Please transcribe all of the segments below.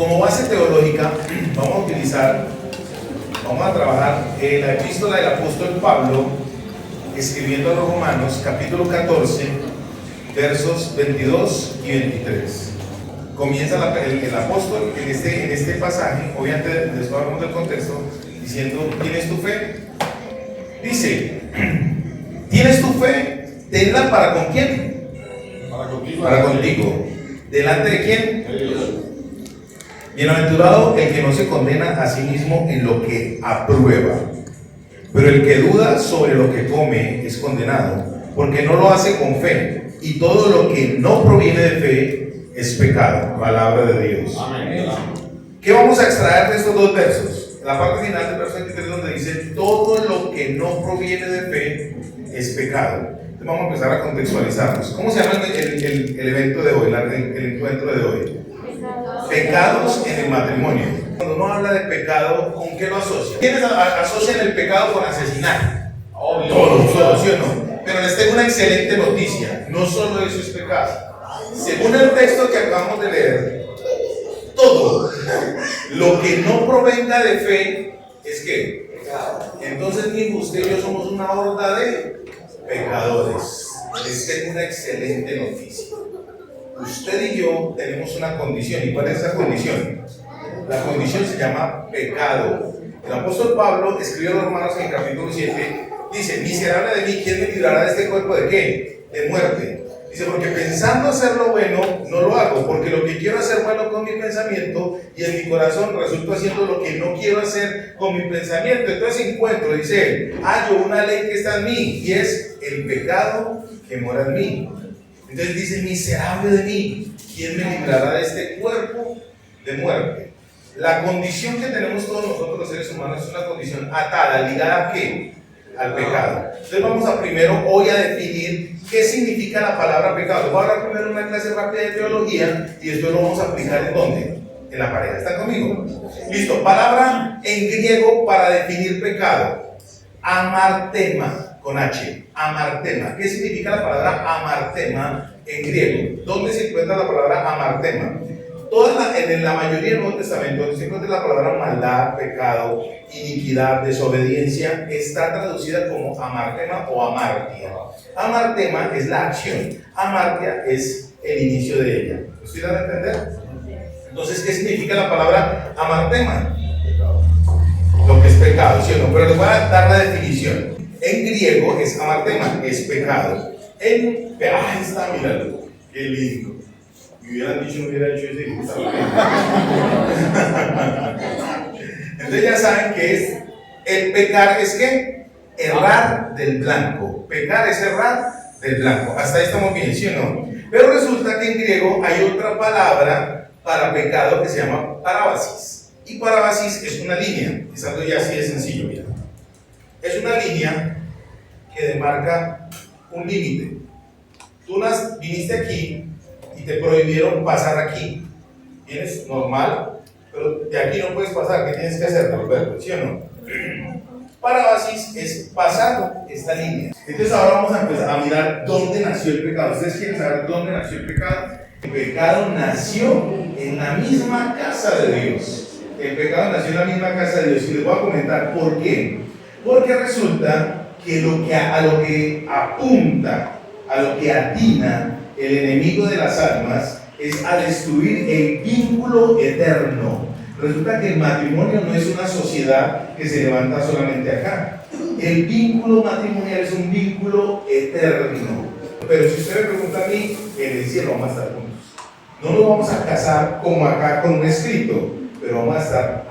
Como base teológica, vamos a trabajar la epístola del apóstol Pablo, escribiendo a los Romanos, capítulo 14, versos 22 y 23. Comienza el apóstol en este pasaje, obviamente después hablamos del contexto, diciendo: ¿tienes tu fe? Dice: ¿tienes tu fe? Tenla para ¿con quién? Para contigo. ¿Delante de quién? De Dios. Bienaventurado el que no se condena a sí mismo en lo que aprueba, pero el que duda sobre lo que come es condenado, porque no lo hace con fe, y todo lo que no proviene de fe es pecado. Palabra de Dios. Amén. ¿Qué vamos a extraer de estos dos versos? La parte final del verso 23, donde dice: todo lo que no proviene de fe es pecado. Entonces vamos a empezar a contextualizarnos. ¿Cómo se llama el evento de hoy, el encuentro de hoy? Pecados en el matrimonio. Cuando uno habla de pecado, ¿con qué lo asocia? ¿Quiénes asocian el pecado con asesinar? Todos, ¿sí o no? Pero les tengo una excelente noticia: no solo eso es pecado. Según el texto que acabamos de leer, todo lo que no provenga de fe es que pecado. Entonces, mi hijo, usted y yo somos una horda de pecadores. Les tengo una excelente noticia. Usted y yo tenemos una condición. ¿Y cuál es esa condición? La condición se llama pecado. El apóstol Pablo escribió a los Romanos en el capítulo 7, dice: miserable de mí, ¿quién me librará de este cuerpo de qué? De muerte. Dice: porque pensando hacer lo bueno, no lo hago, porque lo que quiero hacer bueno con mi pensamiento, y en mi corazón resulto haciendo lo que no quiero hacer con mi pensamiento. Entonces encuentro, dice él, hallo una ley que está en mí, y es el pecado que mora en mí. Entonces dice: miserable de mí, ¿quién me librará de este cuerpo de muerte? La condición que tenemos todos nosotros los seres humanos es una condición atada, ligada ¿a qué? Al pecado. Entonces vamos a primero hoy a definir qué significa la palabra pecado. Voy a hablar primero una clase rápida de teología y después lo vamos a aplicar ¿en dónde? En la pareja. ¿Están conmigo? Listo. Palabra en griego para definir pecado: amartema, con H. Amartema. ¿Qué significa la palabra amartema en griego? ¿Dónde se encuentra la palabra amartema? En la mayoría del Nuevo Testamento, donde se encuentra la palabra maldad, pecado, iniquidad, desobediencia, está traducida como amartema o amartia. Amartema es la acción, amartia es el inicio de ella. ¿Lo estoy dando a entender? Entonces, ¿qué significa la palabra amartema? Lo que es pecado, ¿sí o no? Pero les voy a dar la definición. En griego es amartema, es pecado. Ahí está, míralo, qué lindo. Me hubieran dicho, no hubiera hecho ese dibujo. Entonces ya saben que es el pecar, es que errar del blanco. Pecar es errar del blanco. Hasta ahí estamos bien, ¿sí o no? Pero resulta que en griego hay otra palabra para pecado que se llama parábasis. Y parábasis es una línea. Es algo ya así de sencillo, mira. Es una línea que demarca un límite. Tú viniste aquí y te prohibieron pasar aquí. Tienes normal, pero de aquí no puedes pasar. ¿Qué tienes que hacer? Devolverlo, ¿sí o no? Parábasis es pasar esta línea. Entonces ahora vamos a empezar a mirar dónde nació el pecado. ¿Ustedes quieren saber dónde nació el pecado? El pecado nació en la misma casa de Dios. El pecado nació en la misma casa de Dios. Y les voy a comentar por qué. Porque resulta que a lo que apunta, a lo que atina el enemigo de las almas, es a destruir el vínculo eterno. Resulta que el matrimonio no es una sociedad que se levanta solamente acá. El vínculo matrimonial es un vínculo eterno. Pero si usted me pregunta a mí, en el cielo vamos a estar juntos. No nos vamos a casar como acá con un escrito, pero vamos a estar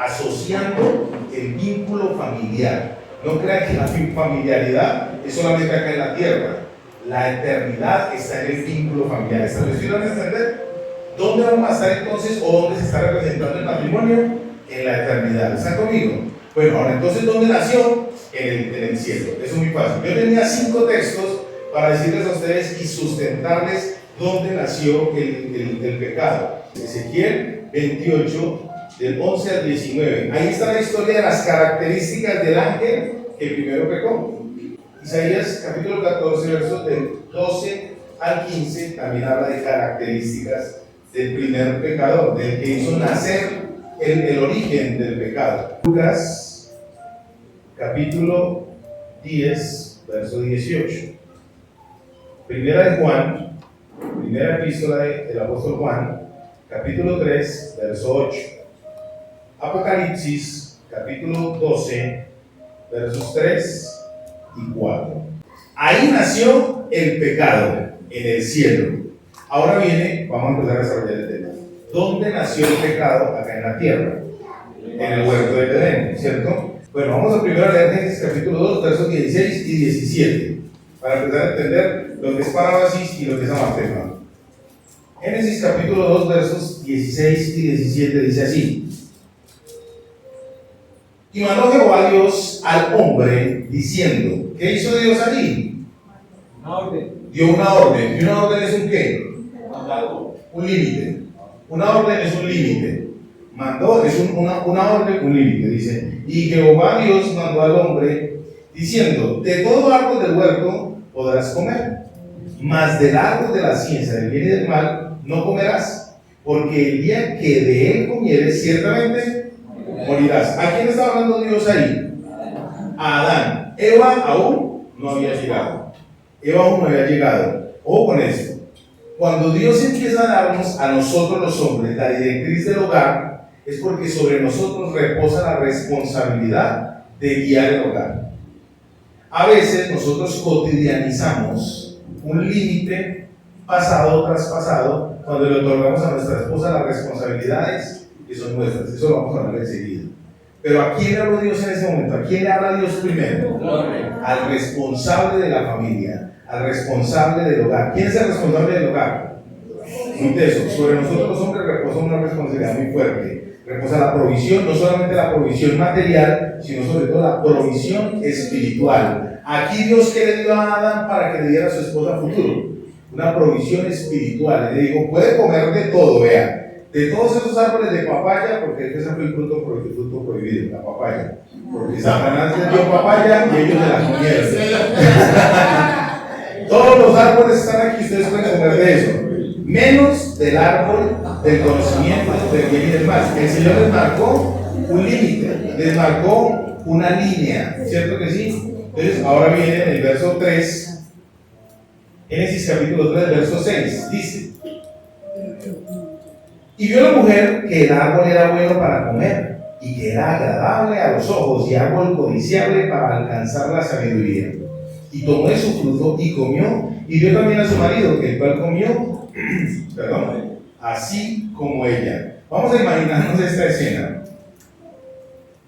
asociando el vínculo familiar. No crean que la familiaridad es solamente acá en la tierra. La eternidad está en el vínculo familiar. ¿Está lo estoy dando a entender? ¿Dónde vamos a estar entonces o dónde se está representando el matrimonio? En la eternidad. ¿Están conmigo? Bueno, ahora entonces, ¿dónde nació? En el cielo. Eso es muy fácil. Yo tenía 5 textos para decirles a ustedes y sustentarles dónde nació el pecado. Ezequiel 28, del 11 al 19. Ahí está la historia de las características del ángel que primero pecó. Isaías capítulo 14, versos del 12 al 15 también habla de características del primer pecador, del que hizo nacer el origen del pecado. Lucas, capítulo 10, verso 18. Primera de Juan, primera epístola del apóstol Juan, capítulo 3, verso 8. Apocalipsis, capítulo 12, versos 3 y 4. Ahí nació el pecado, en el cielo. Ahora viene, vamos a empezar a desarrollar el tema. ¿Dónde nació el pecado acá en la tierra? En el huerto de Edén, ¿cierto? Bueno, vamos a primero a leer Génesis capítulo 2, versos 16 y 17, para empezar a entender lo que es parábasis y lo que es amatema. Génesis capítulo 2, versos 16 y 17 dice así: y mandó Jehová Dios al hombre diciendo, ¿qué hizo Dios allí? Una orden. Dio una orden. ¿Y una orden es un qué? Un límite. Una orden es un límite. Mandó, es una orden, un límite, dice. Y Jehová Dios mandó al hombre diciendo, de todo árbol del huerto podrás comer, mas del árbol de la ciencia del bien y del mal no comerás, porque el día que de él comieres ciertamente morirás. ¿A quién está hablando Dios ahí? A Adán. Eva aún no había llegado. Eva aún no había llegado. Ojo con esto. Cuando Dios empieza a darnos a nosotros los hombres la directriz del hogar, es porque sobre nosotros reposa la responsabilidad de guiar el hogar. A veces nosotros cotidianizamos un límite pasado tras pasado cuando le otorgamos a nuestra esposa las responsabilidades que son nuestras. Eso lo vamos a hablar enseguida. Pero ¿a quién le habló Dios en ese momento? ¿A quién le habla Dios primero? Al responsable de la familia, al responsable del hogar. ¿Quién es el responsable del hogar? Muy teso. Sobre nosotros los hombres reposa una responsabilidad muy fuerte. Reposa la provisión, no solamente la provisión material, sino sobre todo la provisión espiritual. Aquí Dios, ¿qué le dio a Adán para que le diera a su esposa futuro? Una provisión espiritual. Le digo, puede comer de todo, vea. De todos esos árboles de papaya, porque ese fue el fruto prohibido, la papaya. Porque Satanás les dio papaya y ellos se la comieron. Todos los árboles están aquí, ustedes pueden comer de eso. Menos del árbol del conocimiento del bien y del mal. El Señor les marcó un límite, les marcó una línea, ¿cierto que sí? Entonces, ahora viene en el verso 3, Génesis capítulo 3, verso 6, dice: y vio la mujer que el árbol era bueno para comer, y que era agradable a los ojos, y árbol codiciable para alcanzar la sabiduría. Y tomó de su fruto y comió, y dio también a su marido, el cual comió, así como ella. Vamos a imaginarnos esta escena.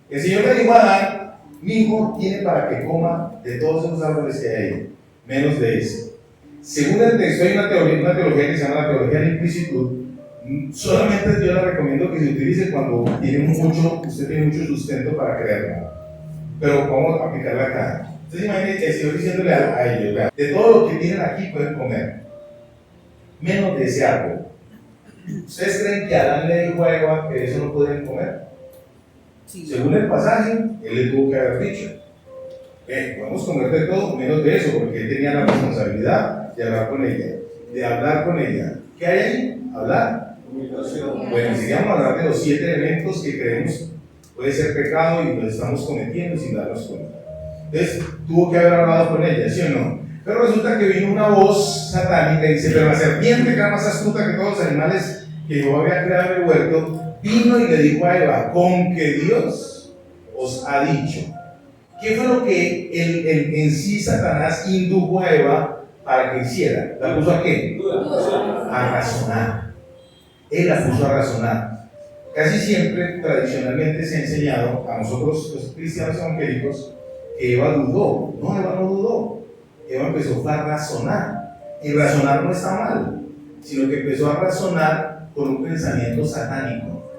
El Señor le dijo a Adán: mi hijo tiene para que coma de todos esos árboles que hay ahí, menos de ese. Según el texto, hay una teología que se llama la teología de la implicitud. Solamente yo la recomiendo que se utilice cuando usted tiene mucho sustento para creerla. Pero vamos a aplicarla acá. Entonces imagínense el Señor diciéndole a ellos, vean, de todo lo que tienen aquí pueden comer, menos de ese árbol. ¿Ustedes creen que Adán le dijo a Eva que eso no podían comer? Sí. Según el pasaje, él le tuvo que haber dicho, podemos comer de todo menos de eso, porque él tenía la responsabilidad de hablar con ella, ¿Qué hay ahí? Hablar. Bueno, si vamos a hablar de los 7 elementos que creemos puede ser pecado y lo estamos cometiendo sin darnos cuenta. Entonces, tuvo que haber hablado con ella, ¿sí o no? Pero resulta que vino una voz satánica y dice: pero la serpiente, que era más astuta que todos los animales que Jehová había creado en el huerto, vino y le dijo a Eva: con que Dios os ha dicho. ¿Qué fue lo que en sí Satanás indujo a Eva para que hiciera? ¿La puso a qué? A razonar. Él la puso a razonar. Casi siempre, tradicionalmente, se ha enseñado a nosotros, los cristianos evangélicos, que Eva dudó. No, Eva no dudó. Eva empezó a razonar. Y razonar no está mal, sino que empezó a razonar con un pensamiento satánico.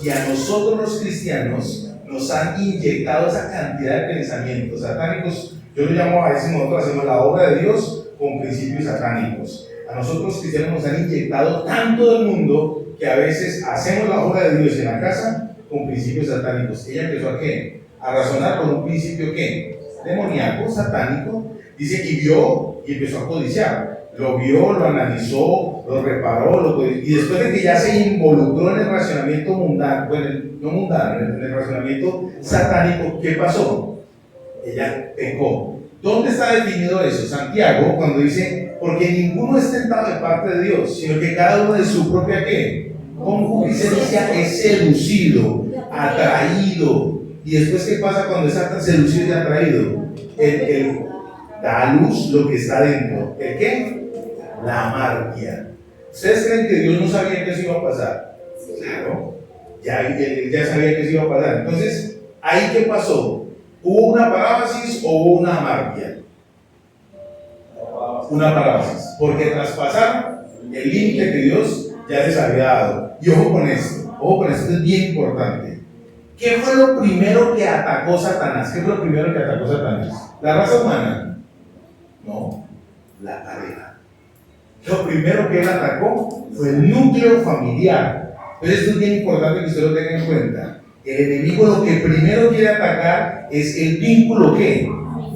Y a nosotros los cristianos nos han inyectado esa cantidad de pensamientos satánicos. Yo lo llamo, a veces nosotros hacemos la obra de Dios con principios satánicos. A nosotros los cristianos nos han inyectado tanto del mundo que a veces hacemos la obra de Dios en la casa con principios satánicos. Ella empezó a ¿qué? A razonar con un principio ¿qué? Demoníaco, satánico. Dice, y vio y empezó a codiciar. Lo vio, lo analizó, lo reparó, y después de que ya se involucró en el racionamiento mundano, bueno, no mundano, en el racionamiento satánico, ¿qué pasó? Ella pecó. ¿Dónde está definido eso? Santiago, cuando dice, porque ninguno es tentado de parte de Dios, sino que cada uno de su propia, ¿qué? Concupiscencia es seducido, atraído. ¿Y después qué pasa cuando es seducido y atraído? El da a luz lo que está dentro. ¿El qué? La amargua. ¿Ustedes creen que Dios no sabía que eso iba a pasar? Claro, él ya sabía que eso iba a pasar. Entonces, ¿ahí qué pasó? ¿Hubo una parábasis o hubo una amargua? Una parábasis, porque traspasaron el límite que Dios ya les había dado. Y ojo con esto es bien importante. ¿Qué fue lo primero que atacó Satanás? ¿Qué fue lo primero que atacó Satanás? ¿La raza humana? No, la pareja. Lo primero que él atacó fue el núcleo familiar. Entonces esto es bien importante que usted lo tenga en cuenta. El enemigo lo que primero quiere atacar es el vínculo, ¿qué?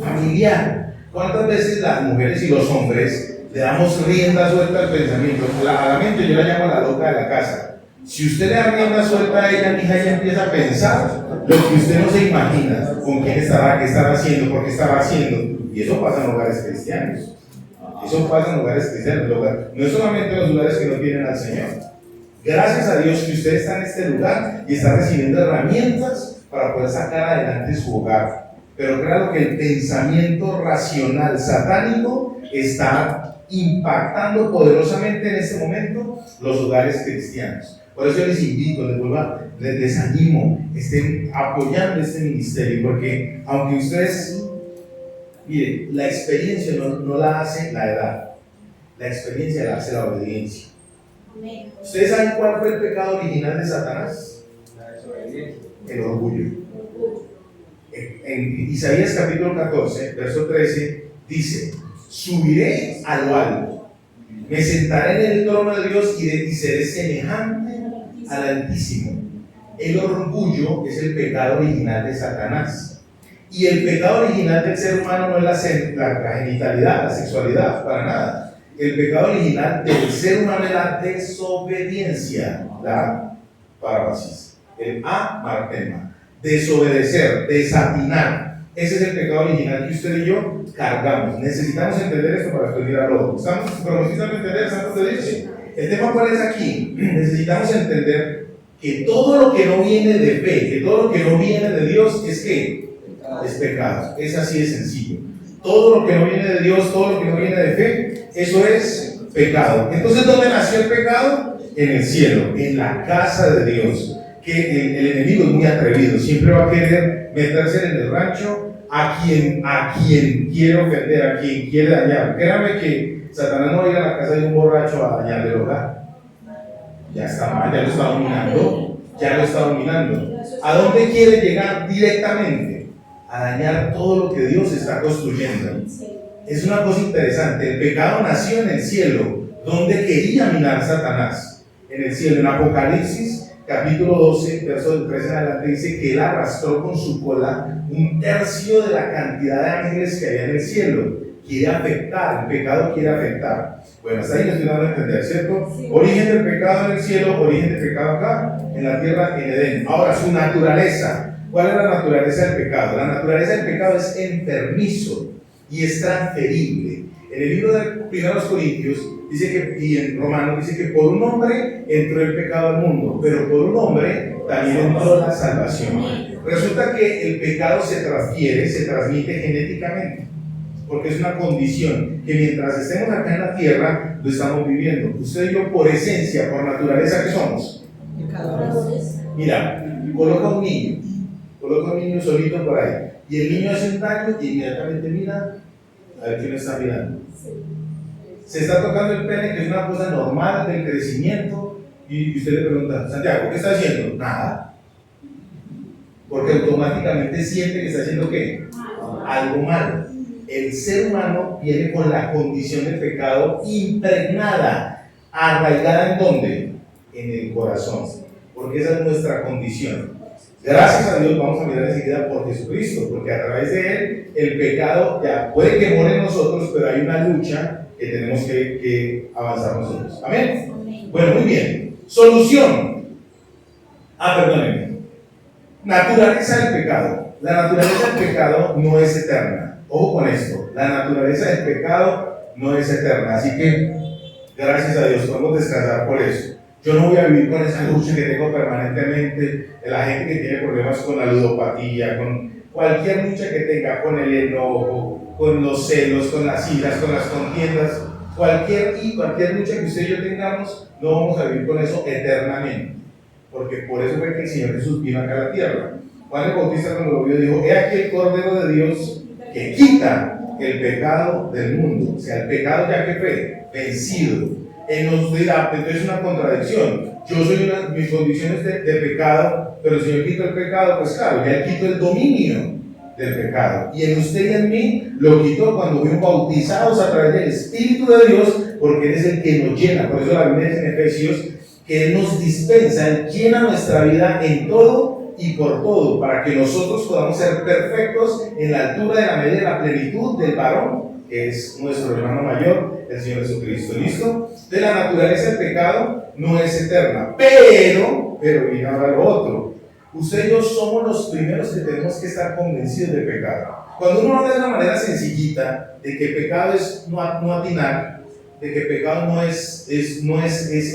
Familiar. ¿Cuántas veces las mujeres y los hombres le damos rienda suelta al pensamiento? A la mente yo la llamo la loca de la casa. Si usted le da rienda suelta a ella, mi hija ya empieza a pensar lo que usted no se imagina, con quién estará, qué estará haciendo, por qué estará haciendo. Y eso pasa en hogares cristianos. Eso pasa en hogares cristianos. No es solamente en los lugares que no tienen al Señor. Gracias a Dios que usted está en este lugar y está recibiendo herramientas para poder sacar adelante su hogar. Pero claro que el pensamiento racional satánico está impactando poderosamente en este momento los hogares cristianos. Por eso yo les invito, les animo, estén apoyando este ministerio, porque aunque ustedes, miren, la experiencia no la hace la edad, la experiencia la hace la obediencia. ¿Ustedes saben cuál fue el pecado original de Satanás? La desobediencia. El orgullo. En Isaías capítulo 14, verso 13, dice: subiré a lo alto, me sentaré en el trono de Dios y seré semejante al Altísimo. El orgullo es el pecado original de Satanás. Y el pecado original del ser humano no es la genitalidad, la sexualidad, para nada. El pecado original del ser humano es la desobediencia, la parábasis, el amartema, desobedecer, desatinar. Ese es el pecado original que usted y yo cargamos. Necesitamos entender esto para después mirar lo otro. ¿Estamos entender, santos de Dios? El tema cuál es aquí. Necesitamos entender que todo lo que no viene de fe, que todo lo que no viene de Dios es ¿qué? Es pecado. Es así de sencillo. Todo lo que no viene de Dios, todo lo que no viene de fe, eso es pecado. Entonces, ¿dónde nació el pecado? En el cielo, en la casa de Dios. Que el enemigo es muy atrevido, siempre va a querer meterse en el rancho a quien quiere ofender, a quien quiere dañar. Créame que Satanás no va a ir a la casa de un borracho a dañarle el hogar. Ya está mal, ya lo está dominando. Ya lo está dominando. ¿A dónde quiere llegar directamente? A dañar todo lo que Dios está construyendo. Es una cosa interesante. El pecado nació en el cielo. ¿Dónde quería minar Satanás? En el cielo. En Apocalipsis capítulo 12, verso del 13 en adelante, dice que él arrastró con su cola un tercio de la cantidad de ángeles que había en el cielo. Quiere afectar, el pecado quiere afectar. Bueno, hasta ahí lo estoy dando a entender, ¿cierto? Sí. Origen del pecado en el cielo, origen del pecado acá, en la tierra, en Edén. Ahora, su naturaleza. ¿Cuál es la naturaleza del pecado? La naturaleza del pecado es enfermizo y es transferible. En el libro de 1 Corintios dice que, y en Romanos dice que por un hombre entró el pecado al mundo, pero por un hombre también entró la salvación. Resulta que el pecado se transmite genéticamente, porque es una condición que mientras estemos acá en la tierra lo estamos viviendo. Usted y yo, por esencia, por naturaleza, ¿qué somos? Pecadores. Mira, coloca un niño solito por ahí, y el niño hace un daño y inmediatamente mira a ver quién está mirando. Se está tocando el pene, que es una cosa normal del crecimiento, y usted le pregunta: Santiago, ¿qué está haciendo? Nada, porque automáticamente siente que está haciendo ¿qué? Algo malo. El ser humano viene con la condición del pecado impregnada, arraigada ¿en dónde? En el corazón, porque esa es nuestra condición. Gracias a Dios, vamos a mirar enseguida por Jesucristo, porque a través de Él el pecado ya puede que more en nosotros, pero hay una lucha que tenemos que avanzar nosotros. Amén. Bueno, muy bien. Solución. Perdónenme. Naturaleza del pecado. La naturaleza del pecado no es eterna. Ojo con esto. La naturaleza del pecado no es eterna. Así que, gracias a Dios, podemos descansar por eso. Yo no voy a vivir con esa lucha que tengo permanentemente. La gente que tiene problemas con la ludopatía, con cualquier lucha que tenga, con el enojo, con los celos, con las iras, con las contiendas, cualquier lucha que usted y yo tengamos, no vamos a vivir con eso eternamente. Porque por eso fue que el Señor Jesús vino acá a la tierra. Juan el Bautista, cuando lo vio, dijo: he aquí el Cordero de Dios que quita el pecado del mundo. O sea, el pecado ya que fue vencido. Él nos dirá, entonces es una contradicción. Yo soy mis condiciones de pecado, pero el Señor quita el pecado, pues claro, ya Él quitó el dominio del pecado. Y en usted y en mí lo quitó cuando fuimos bautizados a través del Espíritu de Dios, porque Él es el que nos llena. Por eso la Biblia dice en Efesios que Él nos dispensa, Él llena nuestra vida en todo y por todo, para que nosotros podamos ser perfectos en la altura de la medida de la plenitud del varón, que es nuestro hermano mayor, el Señor Jesucristo. ¿Listo? De la naturaleza del pecado no es eterna, pero viene ahora lo otro. Usted y yo somos los primeros que tenemos que estar convencidos de pecado. Cuando uno habla de una manera sencillita, de que pecado es no atinar, de que pecado no es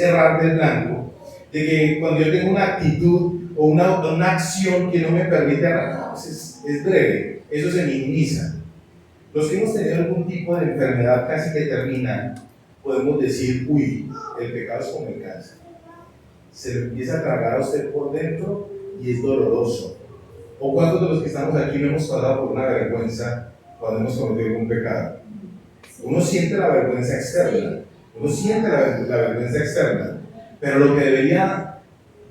errar del blanco, de que cuando yo tengo una actitud o una acción que no me permite errar, es breve, eso se minimiza. Los que hemos tenido algún tipo de enfermedad casi que terminal, podemos decir: uy, el pecado es como el cáncer. Se lo empieza a tragar a usted por dentro y es doloroso. ¿O cuántos de los que estamos aquí no hemos pasado por una vergüenza cuando hemos cometido algún pecado? Uno siente la vergüenza externa, pero lo que debería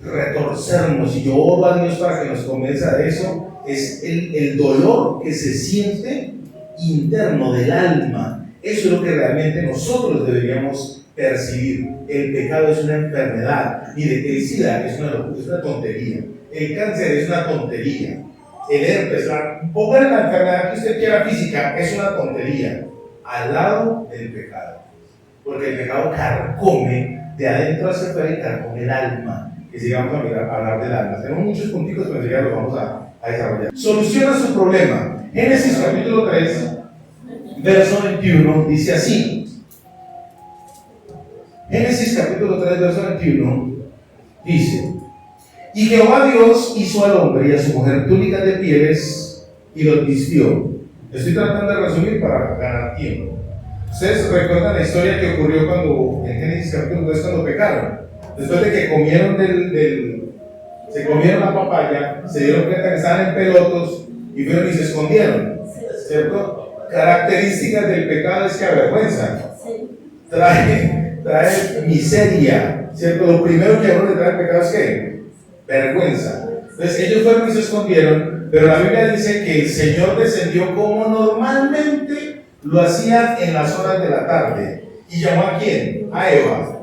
retorcernos, y yo oro a Dios para que nos convenza de eso, es el dolor que se siente interno del alma. Eso es lo que realmente nosotros deberíamos percibir. El pecado es una enfermedad. Mire, el SIDA es una tontería, el cáncer es una tontería, el herpes, póngale la enfermedad que usted quiera física, es una tontería al lado del pecado, porque el pecado carcome de adentro hacia afuera y carcome el alma. Que sigamos a hablar del alma. Tenemos muchos puntitos, pero ya los vamos a desarrollar. Soluciona su problema. Génesis capítulo 3, verso 21, dice así. Génesis capítulo 3, verso 21, dice: y Jehová Dios hizo al hombre y a su mujer túnicas de pieles y los vistió. Estoy tratando de resumir para ganar tiempo. Ustedes recuerdan la historia que ocurrió cuando, en Génesis capítulo 3, cuando pecaron. Después de que comieron se comieron la papaya, se dieron cuenta que estaban en pelotos y fueron y se escondieron, ¿cierto? Características del pecado es que avergüenza, trae miseria, ¿cierto? Lo primero que a uno le trae el pecado es ¿qué? Vergüenza. Entonces ellos fueron y se escondieron, pero la Biblia dice que el Señor descendió como normalmente lo hacía en las horas de la tarde. ¿Y llamó a quién? A Eva.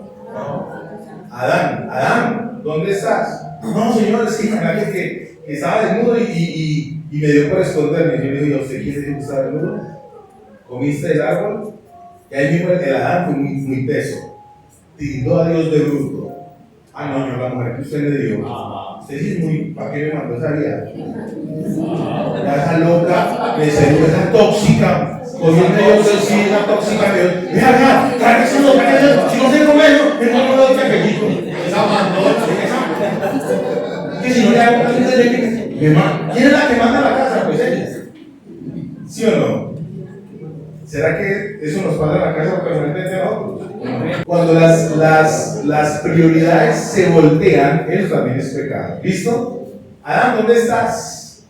Adán, ¿dónde estás? No, Señor, es que estaba desnudo y me dio por esconderme. Y yo le dije: ¿usted quiere decir que estaba desnudo? ¿Comiste el árbol? Y ahí mismo el Adán fue muy teso. Tildó a Dios de bruto. No, la mujer que usted me dio. Usted sí es muy, ¿para qué me mandó esa vida? Ya esa loca, me sedujo, esa tóxica. Cogiendo yo sí, esa tóxica, me dijo: deja, trae eso, si no sé comer eso, no me doy pequeñito. Esa mandó, que si no le hago una de leche, ¿quién es la que manda la casa? Pues ella. ¿Sí o no? ¿Será que eso nos pasa en la casa permanentemente a nosotros? Cuando las prioridades se voltean, eso también es pecado. ¿Listo? Adán, ¿dónde estás?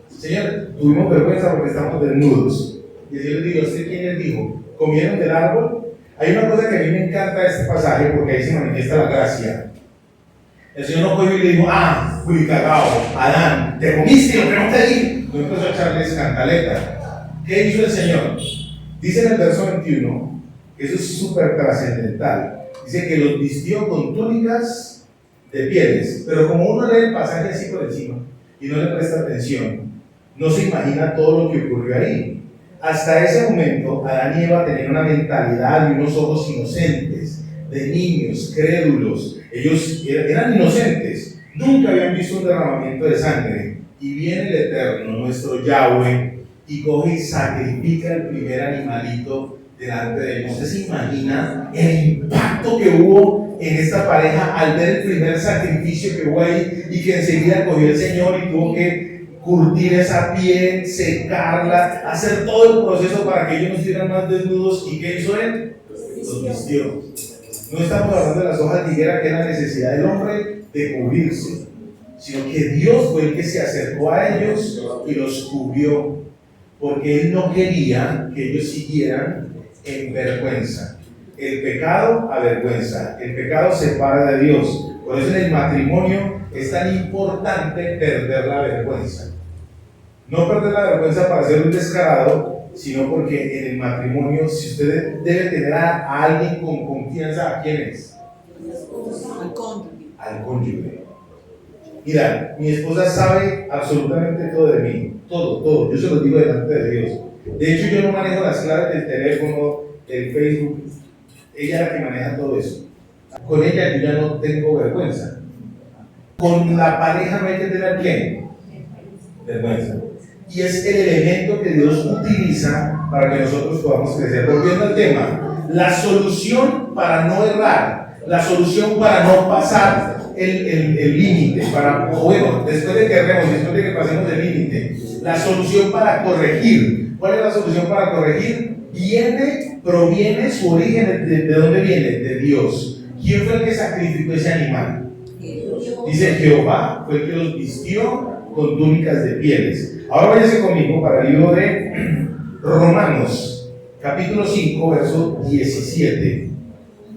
Señor, tuvimos vergüenza porque estamos desnudos. Y el Señor le dijo: ¿usted quién les dijo? ¿Comieron del árbol? Hay una cosa que a mí me encanta de este pasaje, porque ahí se manifiesta la gracia. El Señor no cogió y le dijo: fui cagado, Adán, ¿te comiste lo que no te di? No empezó a echarles cantaleta. ¿Qué hizo el Señor? Dice en el verso 21, que eso es súper trascendental. Dice que los vistió con túnicas de pieles, pero como uno lee el pasaje así por encima y no le presta atención, no se imagina todo lo que ocurrió ahí. Hasta ese momento, Adán y Eva tenían una mentalidad y unos ojos inocentes, de niños, crédulos. Ellos eran inocentes, nunca habían visto un derramamiento de sangre. Y viene el Eterno, nuestro Yahweh, y coge y sacrifica el primer animalito delante de ellos. ¿Usted se imagina el impacto que hubo en esta pareja al ver el primer sacrificio que hubo ahí y que enseguida cogió el Señor y tuvo que curtir esa piel, secarla, hacer todo el proceso para que ellos no estuvieran más desnudos? ¿Y qué hizo él? Los vistió. No estamos hablando de las hojas de higuera, que era necesidad del hombre de cubrirse, sino que Dios fue el que se acercó a ellos y los cubrió, porque Él no quería que ellos siguieran en vergüenza. El pecado avergüenza, el pecado separa de Dios. Por eso en el matrimonio es tan importante perder la vergüenza. No perder la vergüenza para ser un descarado, sino porque en el matrimonio, si usted debe tener a alguien con confianza, ¿a quién es? Al cónyuge. Al cónyuge. Mira, mi esposa sabe absolutamente todo de mí, todo, yo se lo digo delante de Dios. De hecho, yo no manejo las claves del teléfono, del Facebook, ella es la que maneja todo eso. Con ella yo ya no tengo vergüenza. Con la pareja no hay que tener ¿qué? Vergüenza. Y es el elemento que Dios utiliza para que nosotros podamos crecer. Volviendo al tema, la solución para no errar, la solución para no pasar el límite, bueno, después de que erremos, después de que pasemos el límite, la solución para corregir. ¿Cuál es la solución para corregir? Proviene, su origen, ¿de dónde viene? De Dios. ¿Quién fue el que sacrificó ese animal? Dice Jehová, fue el que los vistió con túnicas de pieles. Ahora váyase conmigo para el libro de Romanos, capítulo 5, verso 17.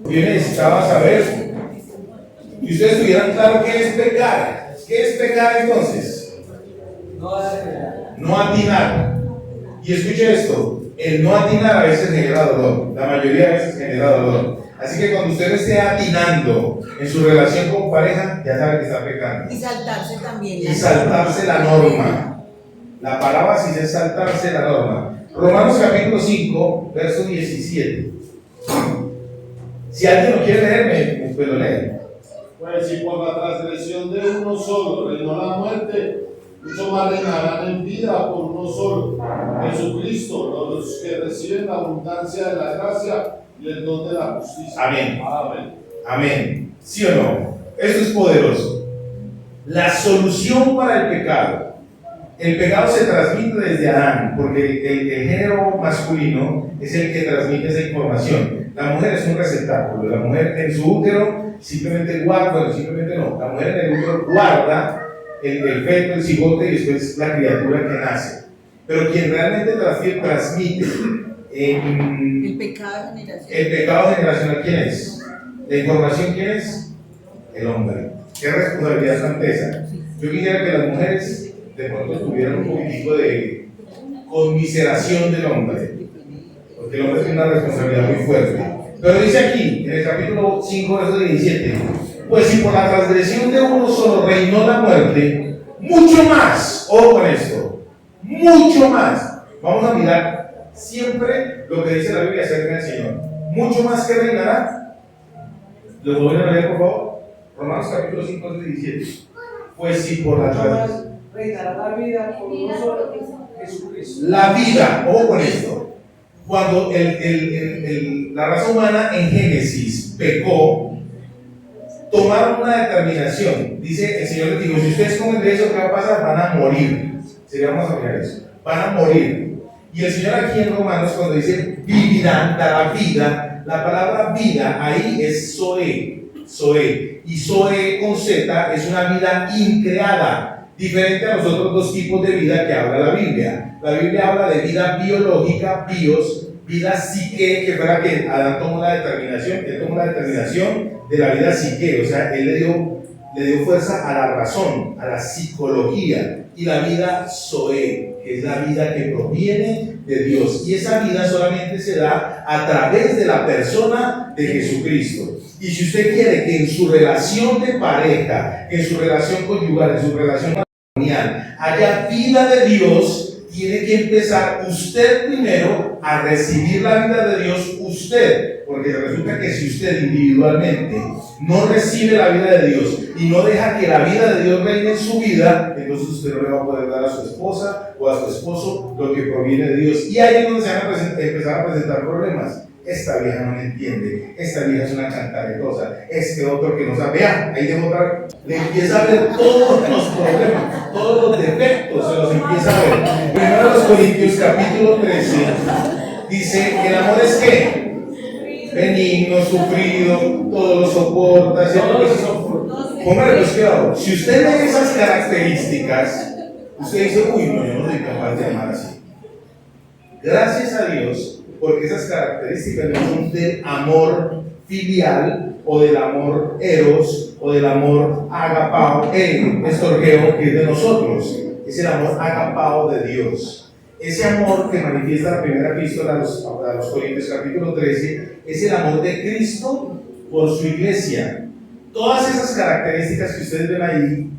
Yo necesitaba saber que ustedes tuvieran claro qué es pecar. ¿Qué es pecar entonces? No atinar. Y escuche esto, el no atinar a veces genera dolor, la mayoría de veces genera dolor. Así que cuando usted esté atinando en su relación con pareja, ya sabe que está pecando. Y saltarse también. Y saltarse la norma. La palabra sí es saltarse la norma. Romanos capítulo 5, verso 17. Si alguien lo quiere leer, pues lo lee. Pues si por la transgresión de uno solo reinó la muerte, mucho más reinarán en vida por uno solo, Jesucristo, los que reciben la abundancia de la gracia y el don de la justicia. Amén. Amén. Amén. ¿Sí o no? Esto es poderoso. La solución para el pecado. El pecado se transmite desde Adán, porque el género masculino es el que transmite esa información. La mujer es un receptáculo. La mujer en su útero simplemente guarda, simplemente no. La mujer en el útero guarda el feto, el cigote y después la criatura que nace. Pero quien realmente transmite el pecado generacional. El pecado generacional, ¿quién es? La información, ¿quién es? El hombre. ¿Qué responsabilidad tan esa? Yo quisiera que las mujeres de pronto tuvieran un poquitico de conmiseración del hombre, porque el hombre tiene una responsabilidad muy fuerte. Pero dice aquí, en el capítulo 5, verso 17, pues si por la transgresión de uno solo reinó la muerte, mucho más, ojo con esto, mucho más. Vamos a mirar siempre lo que dice la Biblia acerca del Señor. Mucho más que reinará. ¿Lo vuelven a leer, por favor? Romanos capítulo 5, verso 17. Pues si por la transgresión reinará la vida por uno solo, Jesucristo. la vida, ojo con esto. Cuando la raza humana en Génesis pecó, tomaron una determinación. Dice el Señor les dijo: si ustedes comen de eso, ¿qué va a pasar? Van a morir. Vamos a mirar eso. Van a morir. Y el Señor aquí en Romanos, cuando dice vivirán, dará vida, la palabra vida ahí es Zoe. Y Zoe con Z es una vida increada, diferente a los otros dos tipos de vida que habla la Biblia. La Biblia habla de vida biológica, bios, vida psique, que fue la que Adán tomó la determinación. Él tomó la determinación de la vida psique, o sea, él le dio fuerza a la razón, a la psicología, y la vida Zoe, que es la vida que proviene de Dios. Y esa vida solamente se da a través de la persona de Jesucristo. Y si usted quiere que en su relación de pareja, en su relación conyugal, en su relación matrimonial, haya vida de Dios, tiene que empezar usted primero a recibir la vida de Dios usted, porque resulta que si usted individualmente no recibe la vida de Dios y no deja que la vida de Dios reine en su vida, entonces usted no le va a poder dar a su esposa o a su esposo lo que proviene de Dios. Y ahí es donde se van a empezar a presentar problemas. Esta vieja no me entiende, esta vieja es una cantaretosa, este otro que no sabe, vean, ahí dejo otra, le empieza a ver todos los problemas, todos los defectos, se los empieza a ver. Primero de los Corintios capítulo 13 dice que el amor es ¿qué? Benigno, sufrido, todo lo soporta, póngale los cuidado. Si usted ve esas características, usted dice, uy, no, yo no soy capaz de amar así. Gracias a Dios, porque esas características no son del amor filial o del amor eros o del amor agapao, estorgeo, que es de nosotros. Es el amor agapao de Dios. Ese amor que manifiesta la primera epístola a los Corintios capítulo 13 es el amor de Cristo por su iglesia. Todas esas características que ustedes ven ahí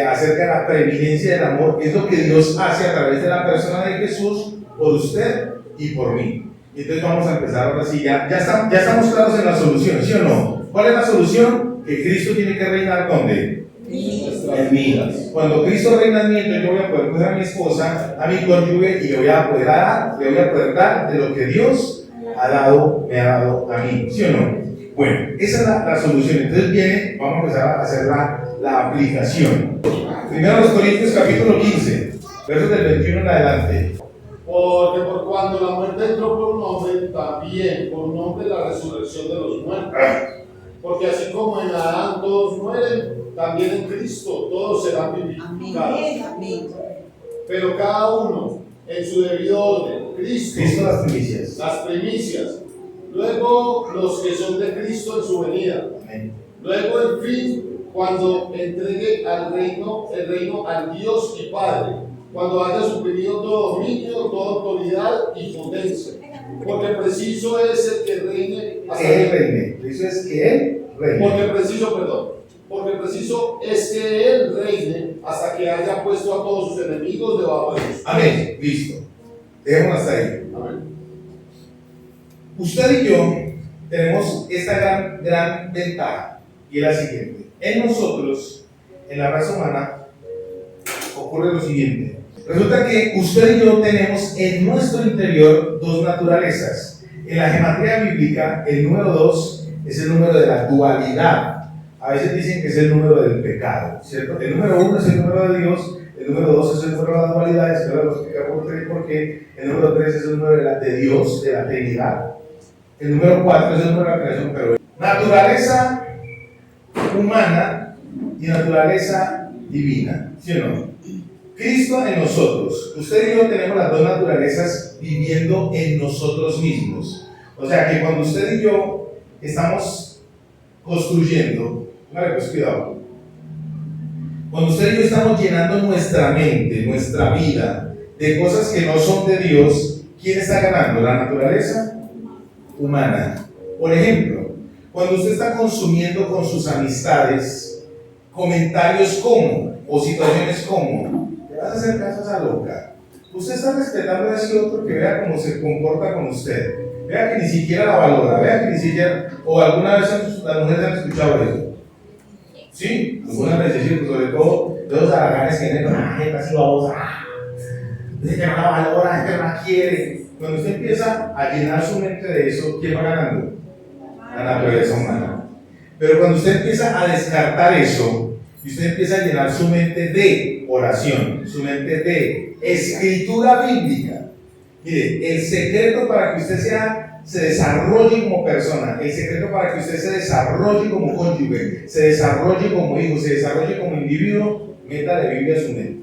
acerca de la preeminencia del amor es lo que Dios hace a través de la persona de Jesús por usted y por mí. Entonces vamos a empezar ahora sí, ya estamos claros en la solución, ¿sí o no? ¿Cuál es la solución? Que Cristo tiene que reinar ¿dónde? En mí. Cuando Cristo reina en mí, entonces yo voy a poder coger a mi esposa, a mi cónyuge y le voy a poder dar de lo que Dios me ha dado a mí, ¿sí o no? Bueno, esa es la solución. Entonces vamos a empezar a hacer la aplicación. Primero los Corintios capítulo 15, versos del 21 en adelante. Porque por cuando la muerte entró por un hombre, también por un hombre la resurrección de los muertos. Porque así como en Adán todos mueren, también en Cristo todos serán vivificados. Amén. Pero cada uno en su debido orden. Cristo las primicias. Luego los que son de Cristo en su venida. Amén. Luego el fin, cuando entregue el reino al Dios y Padre. Cuando haya suprimido todo dominio, toda autoridad y potencia. Porque preciso es el que reine hasta que Él reine. Eso es que Él reine. Porque preciso es que Él reine hasta que haya puesto a todos sus enemigos debajo de sus pies. Amén. Listo. Dejémoslo hasta ahí. Amén. Usted y yo tenemos esta gran ventaja y es la siguiente. En nosotros, en la raza humana, ocurre lo siguiente. Resulta que usted y yo tenemos en nuestro interior dos naturalezas. En la gematría bíblica, el número 2 es el número de la dualidad. A veces dicen que es el número del pecado, ¿cierto? El número 1 es el número de Dios, el número 2 es el número de la dualidad, es lo explicar por qué. El número 3 es el número de Dios, de la Trinidad. El número 4 es el número de la creación, pero naturaleza humana y naturaleza divina, ¿sí o no? Cristo en nosotros. Usted y yo tenemos las dos naturalezas viviendo en nosotros mismos. O sea que cuando usted y yo estamos construyendo, pues cuidado, cuando usted y yo estamos llenando nuestra mente, nuestra vida, de cosas que no son de Dios, ¿quién está ganando? La naturaleza humana. Por ejemplo, cuando usted está consumiendo con sus amistades comentarios como, o situaciones como, te vas a hacer caso a esa loca, usted está respetando a ese otro que vea cómo se comporta con usted, vea que ni siquiera la valora, vea que ni siquiera, o alguna vez las mujeres han escuchado eso. Sí, algunas veces, sobre todo de los haraganes que tienen una jeta así babosa, dice que no la valora, que no la quiere. Cuando usted empieza a llenar su mente de eso, ¿quién va ganando? La naturaleza humana. Pero cuando usted empieza a descartar eso, y usted empieza a llenar su mente de oración, su mente de escritura bíblica, mire, el secreto para que usted se desarrolle como persona, el secreto para que usted se desarrolle como cónyuge, se desarrolle como hijo, se desarrolle como individuo, meta de Biblia a su mente.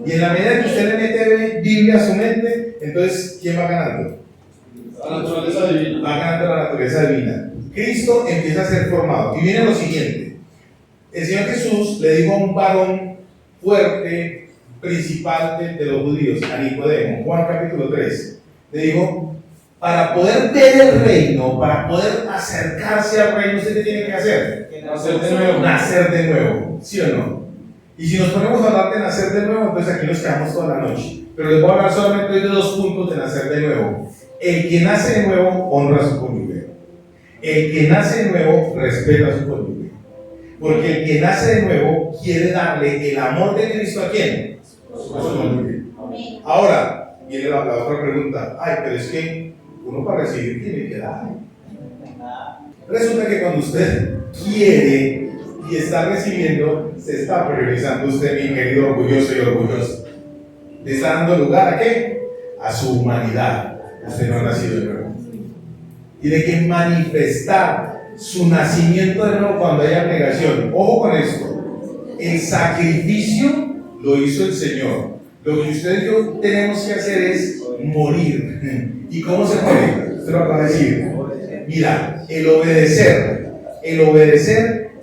Y en la medida que usted le mete Biblia a su mente, entonces, ¿quién va ganando? La naturaleza divina. Va ganando la naturaleza divina. Cristo empieza a ser formado. Y viene lo siguiente. El Señor Jesús le dijo a un varón fuerte, principal de los judíos, a Nicodemo, Juan capítulo 3, le dijo, para poder ver el reino, para poder acercarse al reino, ¿usted qué tiene que hacer? Nacer de nuevo. Nacer de nuevo, ¿sí o no? Y si nos ponemos a hablar de nacer de nuevo, entonces aquí nos quedamos toda la noche. pero les voy a hablar solamente de 2 puntos de nacer de nuevo. El que nace de nuevo honra a su cónyuge. El que nace de nuevo respeta a su cónyuge. Porque el que nace de nuevo quiere darle el amor de Cristo ¿a quién? A su cónyuge. Ahora, viene la otra pregunta. Ay, pero es que uno para recibir tiene que dar. Resulta que cuando usted quiere y está recibiendo, se está priorizando usted, mi querido orgulloso y orgulloso. Le está dando lugar ¿a qué? A su humanidad. Usted no ha nacido de nuevo. Tiene que manifestar su nacimiento de nuevo cuando haya negación. Ojo con esto. El sacrificio lo hizo el Señor. Lo que usted y yo tenemos que hacer es morir. ¿Y cómo se muere? Usted lo acaba de decir. Mira, el obedecer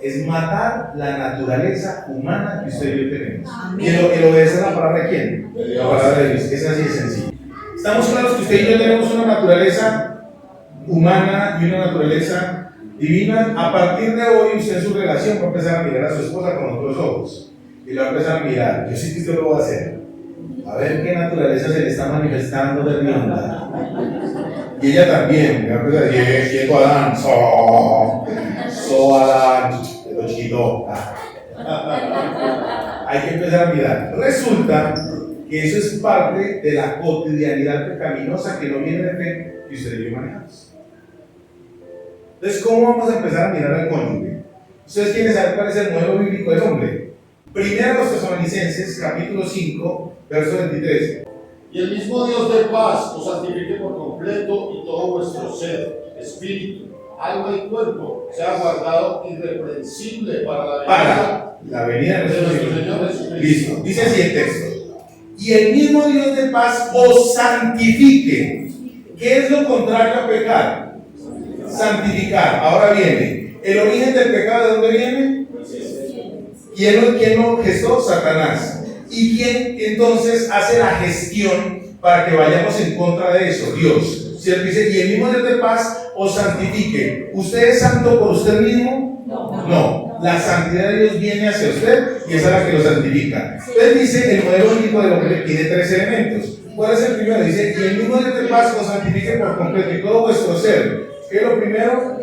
es matar la naturaleza humana que usted y yo tenemos. ¿Y el obedecer la palabra de quién? La palabra de Dios. Es así de sencillo. Estamos claros que usted y yo tenemos una naturaleza humana y una naturaleza divina. A partir de hoy, usted en su relación va a empezar a mirar a su esposa con otros ojos. Y lo va a empezar a mirar. Yo sé que usted lo va a hacer. A ver qué naturaleza se le está manifestando de mi onda. Y ella también. Me va a empezar a decir, quieto Adán, Adán, lo chiquito. Hay que empezar a mirar. Resulta que eso es parte de la cotidianidad pecaminosa que no viene de fe que ustedes y yo manejamos. Entonces, ¿cómo vamos a empezar a mirar al cónyuge? ¿Ustedes quieren saber cuál es el modelo bíblico del hombre? Primero los Tesalonicenses, capítulo 5, verso 23. Y el mismo Dios de paz os santifique por completo y todo vuestro ser, espíritu, alma y cuerpo sea guardado irreprensible para la venida de de nuestro nuestro Señor. Señor Jesucristo. Listo, dice así el texto. Y el mismo Dios de paz os santifique. ¿Qué es lo contrario a pecar? Santificar. Ahora viene. ¿El origen del pecado de dónde viene? ¿Quién lo gestó? Satanás. ¿Y quién entonces hace la gestión para que vayamos en contra de eso? Dios. ¿Cierto? Dice, y el mismo Dios de paz os santifique. ¿Usted es santo por usted mismo? No. La santidad de Dios viene hacia usted y esa es la que lo santifica. Entonces dice, el modelo único del hombre tiene 3 elementos. ¿Cuál es el primero? Dice, y el mismo Dios de paz os santifique por completo y todo vuestro ser. ¿Qué es lo primero?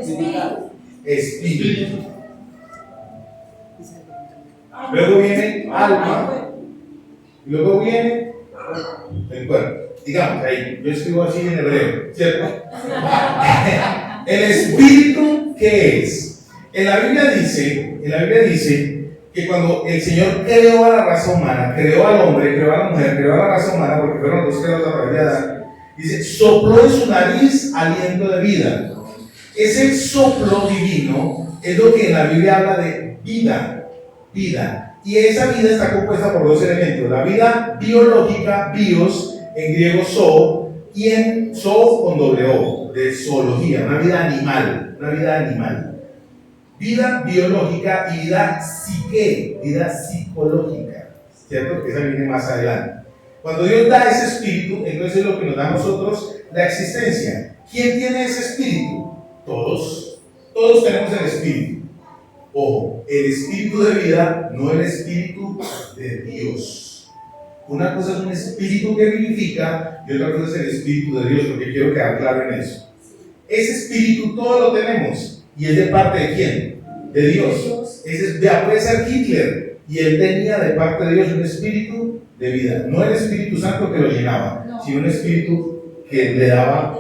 Espíritu. Luego viene alma. Y luego viene el cuerpo. Digamos, ahí, yo escribo así en hebreo, ¿cierto? El espíritu, ¿qué es? En la Biblia dice que cuando el Señor creó a la raza humana, creó al hombre, creó a la mujer, creó a la raza humana, porque fueron los 2 creados a través de Adán, dice, sopló en su nariz aliento de vida. Ese soplo divino es lo que en la Biblia habla de vida. Y esa vida está compuesta por 2 elementos. La vida biológica, bios, en griego zoo, y en zoo con doble O, de zoología, una vida animal. Vida biológica y vida psique, vida psicológica, ¿cierto? Que esa viene más adelante. Cuando Dios da ese espíritu, entonces es lo que nos da a nosotros la existencia. ¿Quién tiene ese espíritu? Todos tenemos el espíritu. Ojo, el espíritu de vida, no el espíritu de Dios. Una cosa es un espíritu que vivifica y otra cosa es el espíritu de Dios, porque quiero quedar claro en eso. Ese espíritu todo lo tenemos y es de parte de ¿quién? De Dios. Puede ser Hitler y él tenía de parte de Dios un espíritu de vida, no el Espíritu Santo que lo llenaba, sino un espíritu que le daba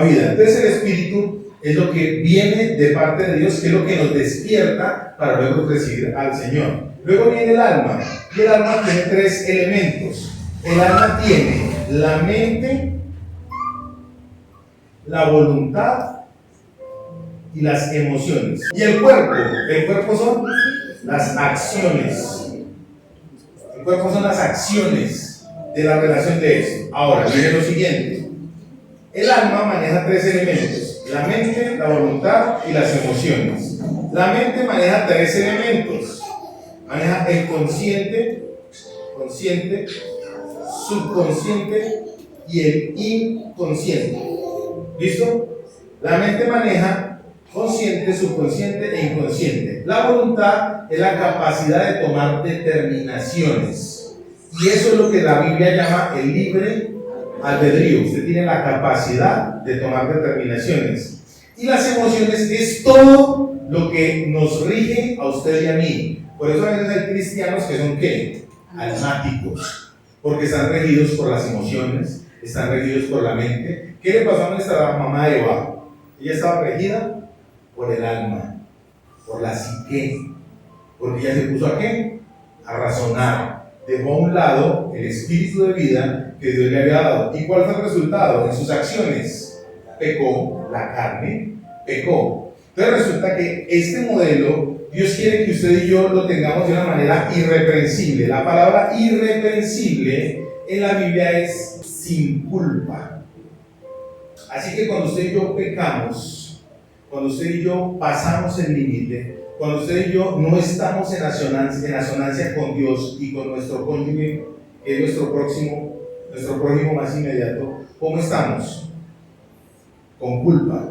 vida. Entonces el espíritu es lo que viene de parte de Dios, que es lo que nos despierta para luego recibir al Señor. Luego viene el alma, y el alma tiene 3 elementos. El alma tiene la mente, la voluntad y las emociones. Y el cuerpo son las acciones. El cuerpo son las acciones de la relación de eso. Ahora, viene lo siguiente. El alma maneja 3 elementos: la mente, la voluntad y las emociones. La mente maneja 3 elementos. Maneja el consciente, subconsciente y el inconsciente. ¿Listo? La mente maneja consciente, subconsciente e inconsciente. La voluntad es la capacidad de tomar determinaciones. Y eso es lo que la Biblia llama el libre albedrío. Usted tiene la capacidad de tomar determinaciones. Y las emociones es todo lo que nos rige a usted y a mí. Por eso a veces hay cristianos que son ¿qué? Almáticos. Porque están regidos por las emociones, están regidos por la mente. ¿Qué le pasó a nuestra mamá Eva? Ella estaba regida por el alma, por la psique. Porque ella se puso ¿a qué? A razonar. Dejó a un lado el espíritu de vida que Dios le había dado. ¿Y cuál fue el resultado? En sus acciones pecó, la carne pecó. Entonces resulta que este modelo, Dios quiere que usted y yo lo tengamos de una manera irreprensible. La palabra irreprensible en la Biblia es sin culpa. Así que cuando usted y yo pecamos, cuando usted y yo pasamos el límite, cuando usted y yo no estamos en asonancia con Dios y con nuestro cónyuge, que es nuestro prójimo más inmediato, ¿cómo estamos? Con culpa.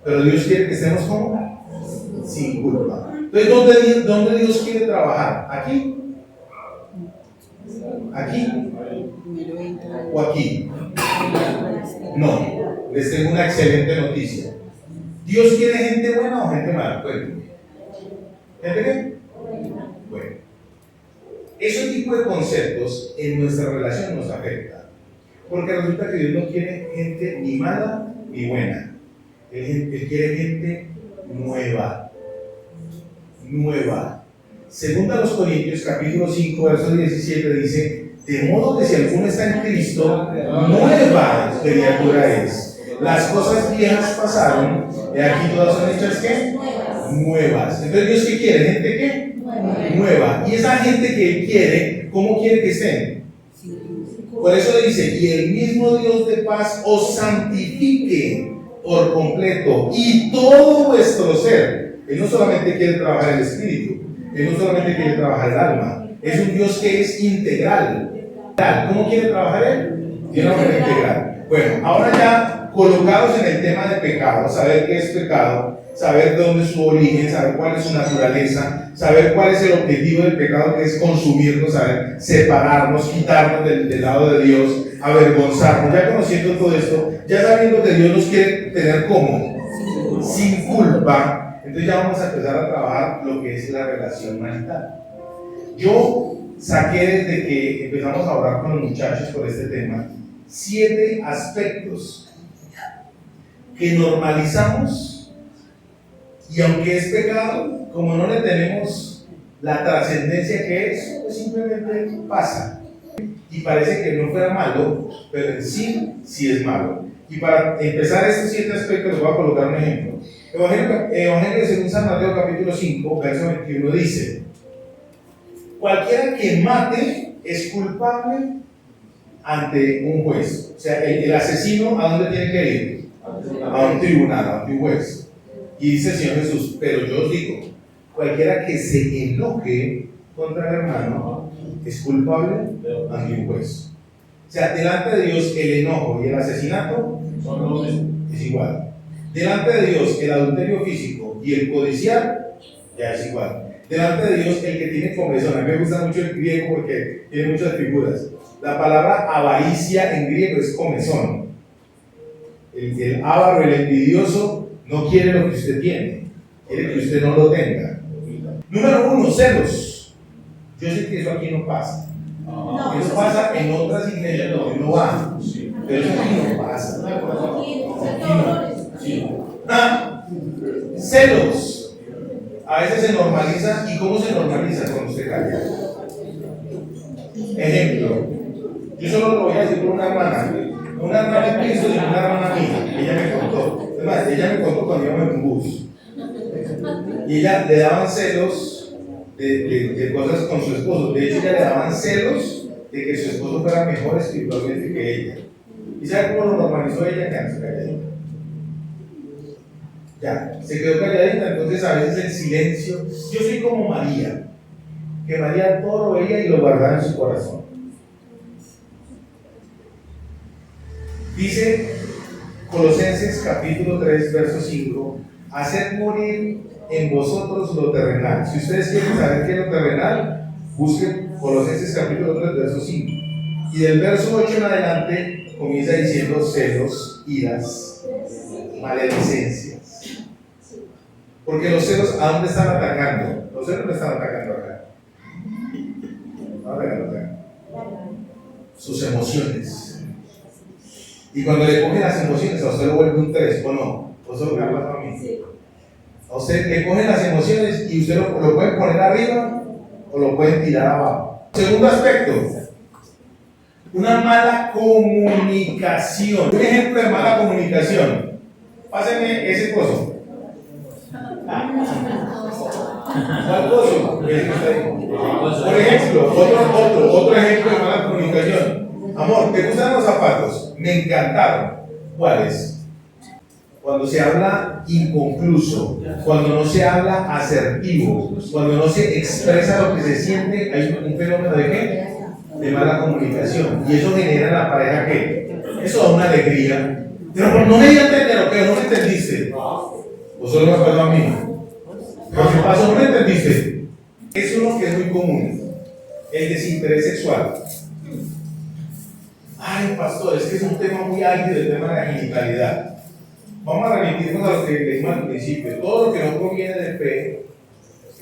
Pero Dios quiere que estemos como sin culpa. Entonces, ¿dónde Dios quiere trabajar? ¿Aquí? ¿Aquí? ¿O aquí? No, les tengo una excelente noticia. ¿Dios quiere gente buena o gente mala? Cuéntenme. ¿Gente qué? Bueno, ese tipo de conceptos en nuestra relación nos afecta. Porque resulta que Dios no quiere gente ni mala ni buena. Él quiere gente nueva. Nueva. Segunda a los Corintios, capítulo 5, verso 17, dice: de modo que si alguno está en Cristo, nueva criatura es. Las cosas viejas pasaron, y aquí todas son hechas ¿qué? Nuevas. Entonces, ¿Dios qué quiere? ¿Gente qué? Nueva. Y esa gente que Él quiere, ¿cómo quiere que estén? Por eso dice: y el mismo Dios de paz os santifique por completo, y todo vuestro ser. Él no solamente quiere trabajar el espíritu, Él no solamente quiere trabajar el alma, es un Dios que es integral. ¿Cómo quiere trabajar Él? De una manera integral. Bueno, ahora ya colocados en el tema de pecado, saber qué es pecado, saber de dónde es su origen, saber cuál es su naturaleza, saber cuál es el objetivo del pecado, que es consumirnos, saber separarnos, quitarnos del lado de Dios, avergonzarnos. Ya conociendo todo esto, ya sabiendo que Dios nos quiere tener como sin culpa, entonces ya vamos a empezar a trabajar lo que es la relación marital. Yo saqué desde que empezamos a orar con los muchachos por este tema 7 aspectos que normalizamos, y aunque es pecado, como no le tenemos la trascendencia que es, pues simplemente pasa y parece que no fuera malo, pero en sí es malo. Y para empezar estos 7 aspectos les voy a colocar un ejemplo. Evangelio según San Mateo capítulo 5 verso 21 dice: cualquiera que mate es culpable ante un juez. O sea, el asesino, ¿a dónde tiene que ir? A un tribunal, a un juez. Y dice el Señor Jesús: pero yo os digo, cualquiera que se enoje contra el hermano es culpable ante un juez. O sea, delante de Dios el enojo y el asesinato es igual. Delante de Dios el adulterio físico y el codiciar ya es igual. Delante de Dios el que tiene comezón. A mí me gusta mucho el griego porque tiene muchas figuras. La palabra avaricia en griego es comezón. El avaro, el envidioso, no quiere lo que usted tiene, quiere que usted no lo tenga. Número 1, celos. Yo sé que eso aquí no pasa. Eso pasa en otras iglesias donde uno va, pero eso aquí no pasa. Celos. A veces se normaliza. ¿Y cómo se normaliza cuando usted calla? Ejemplo, yo solo lo voy a decir por una hermana de Cristo y una hermana mía. Ella me contó. Además, ella me contó cuando íbamos en un bus. Y ella le daban celos de cosas con su esposo. De hecho, ella le daban celos de que su esposo fuera mejor espiritualmente que ella. ¿Y sabe cómo lo normalizó ella? Quedándose calladita. Ya, se quedó calladita. Entonces, a veces el silencio. Yo soy como María, que María todo lo veía y lo guardaba en su corazón. Dice Colosenses capítulo 3, verso 5: haced morir en vosotros lo terrenal. Si ustedes quieren saber qué es lo terrenal, busquen Colosenses capítulo 3, verso 5. Y del verso 8 en adelante comienza diciendo celos, iras, maledicencias. Porque los celos, ¿a dónde están atacando? Los celos no están atacando acá. Acá. Sus emociones. Y cuando le cogen las emociones, a usted lo vuelve un 3, ¿o no? ¿O solo me ha pasado a mí? Sí. A usted le cogen las emociones y usted lo puede poner arriba o lo pueden tirar abajo. Segundo aspecto, una mala comunicación. Un ejemplo de mala comunicación. Pásenme ese coso. ¿Cuál coso? Por ejemplo, otro ejemplo de mala comunicación. Amor, ¿te gustan los zapatos? Me encantaron. ¿Cuáles? Cuando se habla inconcluso, cuando no se habla asertivo, cuando no se expresa lo que se siente, hay un fenómeno de ¿qué? De mala comunicación. Y eso genera en la pareja ¿qué? Eso da una alegría. Pero no me di a entender, ¿o qué? ¿No me entendiste? ¿O solo me pasó a mí? ¿Pero qué pasó? ¿No me entendiste? Eso es lo que es muy común. El desinterés sexual. Ay, pastor, es que es un tema muy álgido, el tema de la genitalidad. Vamos a remitirnos a lo que leímos al principio. Todo lo que no proviene de fe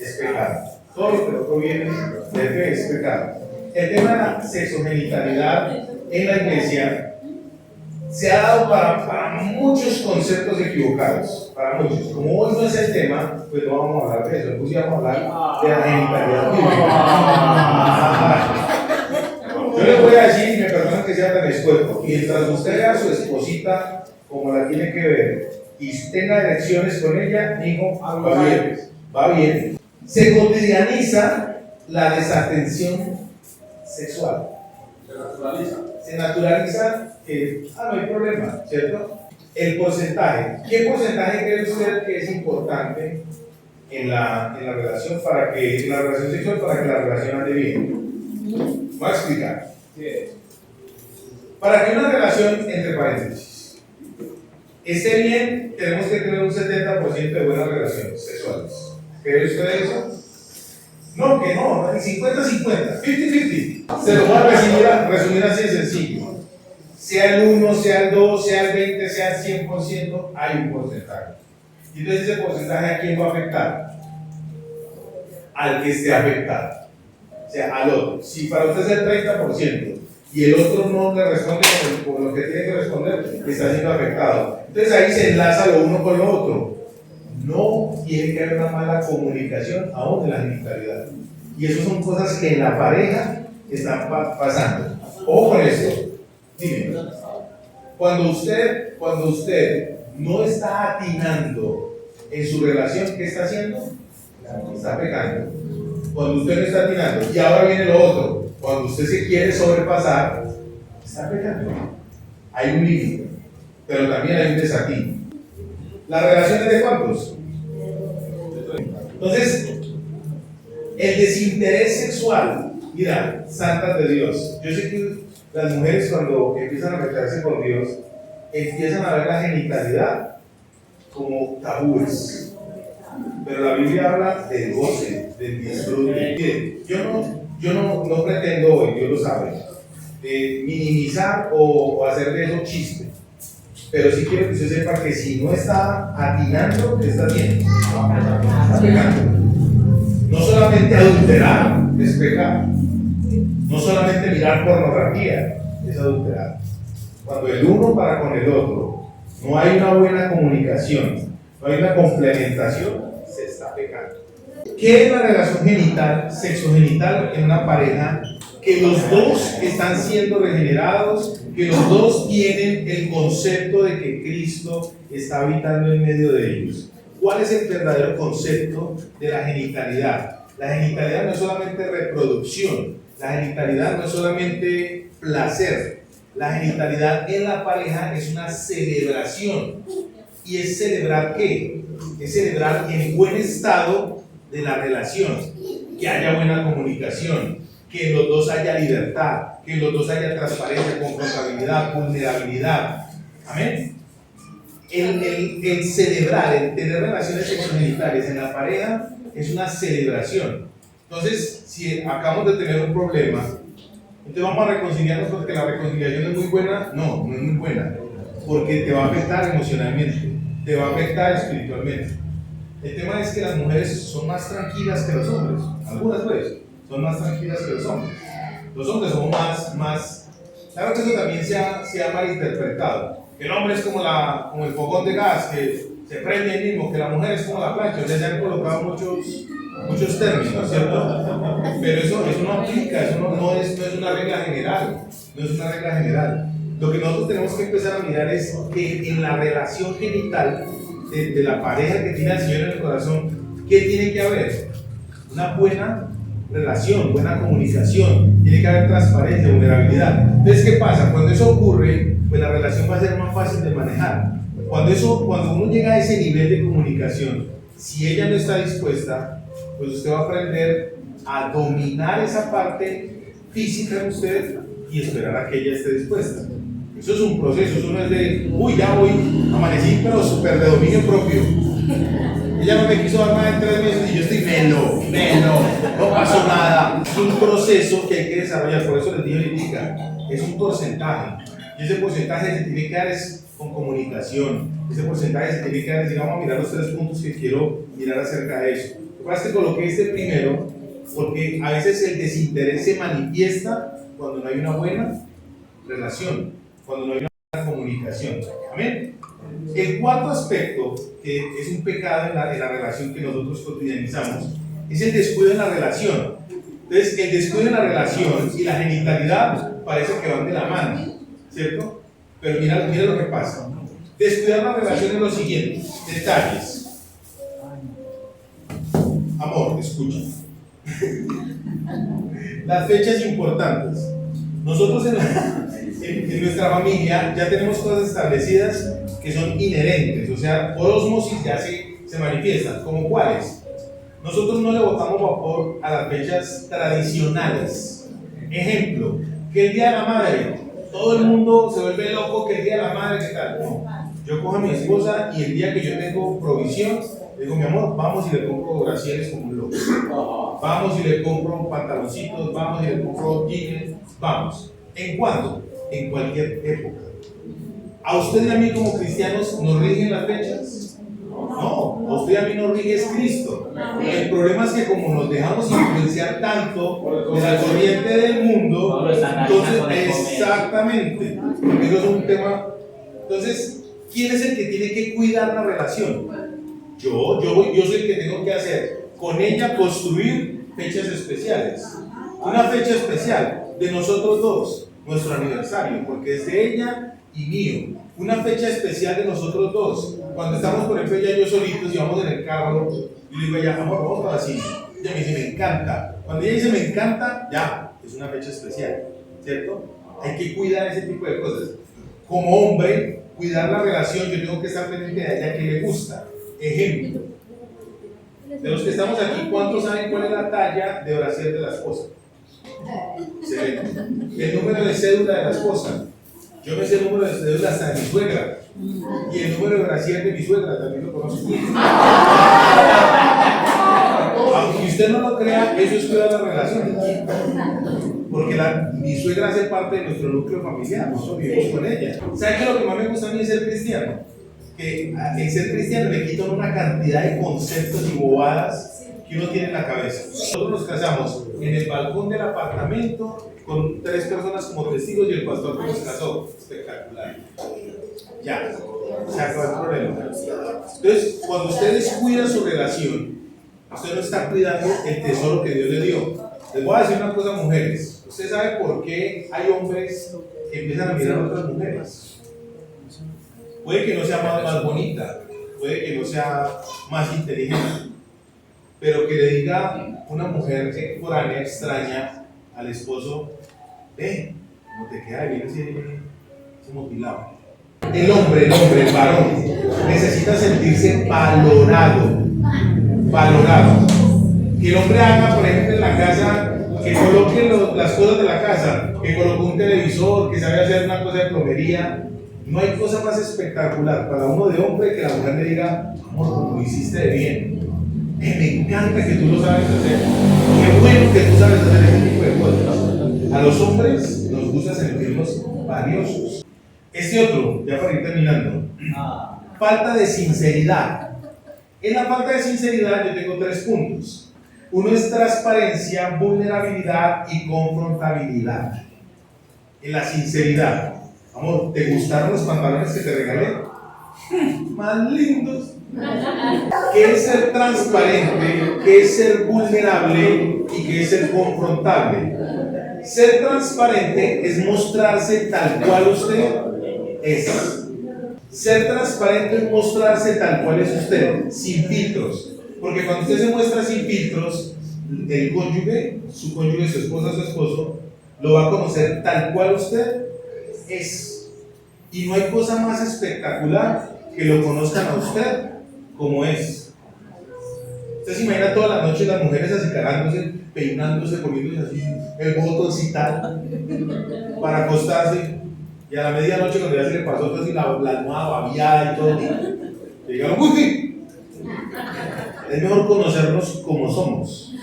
es pecado. Todo lo que no proviene de fe es pecado. El tema de la sexogenitalidad en la iglesia se ha dado para muchos conceptos equivocados. Para muchos. Como hoy no es el tema, pues no vamos a hablar de eso. Pues sí vamos a hablar de la genitalidad bíblica. Yo les voy a decir, y me perdonan que sea tan escueto, mientras usted vea a su esposita como la tiene que ver y tenga elecciones con ella, digo, va bien, va bien. Se cotidianiza la desatención sexual. Se naturaliza que, no hay problema, ¿cierto? El porcentaje. ¿Qué porcentaje cree usted que es importante en la relación en la relación sexual para que la relación ande bien? Voy a explicar. Para que una relación, entre paréntesis, esté bien, tenemos que tener un 70% de buenas relaciones sexuales. ¿Cree usted eso? No, que no, 50-50, 50-50. Se lo voy a resumir así de sencillo. Sea el 1, sea el 2, sea el 20, sea el 100%, hay un porcentaje. Y entonces ese porcentaje ¿a quién va a afectar? Al que esté afectado. O sea, al otro. Si para usted es el 30% y el otro no le responde con lo que tiene que responder, está siendo afectado. Entonces ahí se enlaza lo uno con lo otro. No tiene que haber una mala comunicación aún en la genitalidad. Y eso son cosas que en la pareja están pasando. Ojo con esto. Dime, cuando usted no está atinando en su relación, ¿qué está haciendo? Está pecando. Cuando usted no está atinando, y ahora viene lo otro, cuando usted se quiere sobrepasar, está pecando. Hay un límite, pero también hay un desatino. ¿Las relaciones de cuántos? Entonces, el desinterés sexual, mira, santas de Dios. Yo sé que las mujeres cuando empiezan a meterse con Dios, empiezan a ver la genitalidad como tabúes. Pero la Biblia habla del goce, del disfrute. Mire, yo no pretendo hoy, Dios lo sabe, minimizar o hacer de eso chiste. Pero sí quiero que usted sepa que si no está atinando, está bien. Está pecando. No solamente adulterar es pecar. No solamente mirar pornografía es adulterar. Cuando el uno para con el otro no hay una buena comunicación, no hay una complementación, se está pecando. ¿Qué es la relación genital, sexogenital en una pareja? Que los dos están siendo regenerados, que los dos tienen el concepto de que Cristo está habitando en medio de ellos. ¿Cuál es el verdadero concepto de la genitalidad? La genitalidad no es solamente reproducción, la genitalidad no es solamente placer. La genitalidad en la pareja es una celebración. ¿Y es celebrar qué? Es celebrar el buen estado de la relación, que haya buena comunicación, que en los dos haya libertad, que en los dos haya transparencia, confrontabilidad, vulnerabilidad. Amén. El celebrar, el tener relaciones sexogenitales en la pareja es una celebración. Entonces, si acabamos de tener un problema, entonces vamos a reconciliarnos porque la reconciliación es muy buena. No, no es muy buena, porque te va a afectar emocionalmente, te va a afectar espiritualmente. El tema es que las mujeres son más tranquilas que los hombres, algunas veces son más tranquilas que los hombres. Los hombres somos más, claro que eso también se ha malinterpretado. El hombre es como el fogón de gas que se prende ahí mismo, que la mujer es como la plancha. O sea, se han colocado muchos términos, ¿cierto? Pero eso no aplica, eso no es una regla general, no es una regla general. Lo que nosotros tenemos que empezar a mirar es que en la relación genital de la pareja que tiene al Señor en el corazón, ¿qué tiene que haber? Una buena relación, buena comunicación, tiene que haber transparencia, vulnerabilidad. Entonces, ¿qué pasa? Cuando eso ocurre, pues la relación va a ser más fácil de manejar. Cuando uno llega a ese nivel de comunicación, si ella no está dispuesta, pues usted va a aprender a dominar esa parte física de usted y esperar a que ella esté dispuesta. Eso es un proceso, eso no es de, uy, ya voy, amanecí, pero súper de dominio propio. Ella no me quiso dar nada en 3 meses y yo estoy melo, no pasó nada. Es un proceso que hay que desarrollar, por eso les digo ahorita, es un porcentaje. Y ese porcentaje se tiene que dar es con comunicación. Ese porcentaje se tiene que dar, decir, vamos a mirar los 3 puntos que quiero mirar acerca de eso. Lo que pasa es que coloqué este primero, porque a veces el desinterés se manifiesta cuando no hay una buena relación, cuando no hay una buena comunicación. Amén. El cuarto aspecto, que es un pecado en la relación que nosotros cotidianizamos, es el descuido en la relación. Entonces, el descuido en la relación y la genitalidad parece que van de la mano, ¿cierto? Pero mira lo que pasa. Descuidar la relación es lo siguiente: detalles. Amor, escucha. Las fechas importantes. Nosotros en nuestra familia ya tenemos cosas establecidas que son inherentes, o sea, por ósmosis ya se manifiestan. ¿Como cuáles? Nosotros no le botamos vapor a las fechas tradicionales. Ejemplo, que el Día de la Madre, todo el mundo se vuelve loco que el Día de la Madre, ¿qué tal? No. Yo cojo a mi esposa y el día que yo tengo provisión, le digo, mi amor, vamos y le compro brasieres como un loco. Vamos y le compro pantaloncitos, vamos y le compro jeans, vamos. ¿En cuándo? En cualquier época. ¿A usted y a mí como cristianos nos rigen las fechas? No, a usted y a mí nos rige es Cristo. El problema es que como nos dejamos influenciar tanto de la corriente del mundo, entonces, exactamente, porque eso es un tema. Entonces, ¿quién es el que tiene que cuidar la relación? Yo soy el que tengo que hacer con ella construir fechas especiales. Una fecha especial de nosotros dos, nuestro aniversario, porque es de ella y mío. Una fecha especial de nosotros dos. Cuando estamos, por ejemplo, ella y yo solitos y vamos en el carro, y le digo a ella, amor, vamos para cine. Ella me dice, me encanta. Cuando ella dice, me encanta, ya, es una fecha especial, ¿cierto? Hay que cuidar ese tipo de cosas. Como hombre, cuidar la relación, yo tengo que estar pendiente de ella que le gusta. Ejemplo, de los que estamos aquí, ¿cuántos saben cuál es la talla de brasier de la esposa? Excelente. El número de cédula de la esposa. Yo me sé el número de cédula hasta de mi suegra. Y el número de brasier de mi suegra también lo conozco. Aunque usted no lo crea, eso es cuidar la relación. Porque mi suegra hace parte de nuestro núcleo familiar, nosotros vivimos con ella. ¿Sabe qué? Lo que más me gusta a mí es ser cristiano. Que en ser cristiano le quitan una cantidad de conceptos y bobadas que uno tiene en la cabeza. Nosotros nos casamos en el balcón del apartamento con 3 personas como testigos y el pastor que nos casó. Espectacular. Ya, se acabó el problema. Entonces, cuando usted descuida su relación, usted no está cuidando el tesoro que Dios le dio. Les voy a decir una cosa, mujeres. ¿Usted sabe por qué hay hombres que empiezan a mirar a otras mujeres? Puede que no sea más bonita, puede que no sea más inteligente, pero que le diga una mujer foránea, extraña, al esposo, ve, no te queda bien ese motilado. El hombre, el varón, necesita sentirse valorado. Que el hombre haga, por ejemplo, en la casa, que coloque las cosas de la casa, que coloque un televisor, que sabe hacer una cosa de plomería. No hay cosa más espectacular para uno de hombre que la mujer le diga, amor, lo hiciste de bien. Me encanta que tú lo sabes hacer. Qué bueno que tú sabes hacer ese tipo de cosas. A los hombres nos gusta sentirnos valiosos. Este otro, ya para ir terminando. Falta de sinceridad. En la falta de sinceridad yo tengo 3 puntos. Uno es transparencia, vulnerabilidad y confrontabilidad. En la sinceridad, amor, ¿te gustaron los pantalones que te regalé? Más lindos. ¿Qué es ser transparente? ¿Qué es ser vulnerable? ¿Y qué es ser confrontable? Ser transparente es mostrarse tal cual usted es. Ser transparente es mostrarse tal cual es usted, sin filtros. Porque cuando usted se muestra sin filtros, el cónyuge, su esposa, su esposo, lo va a conocer tal cual usted es. Y no hay cosa más espectacular que lo conozcan a usted como es. Usted se imagina toda la noche las mujeres acicalándose, peinándose, poniéndose así el botoncita para acostarse. Y a la medianoche, cuando ya se le pasó todo así la almohada babiada y todo, llegaron, ¡uy! Es mejor conocernos como somos.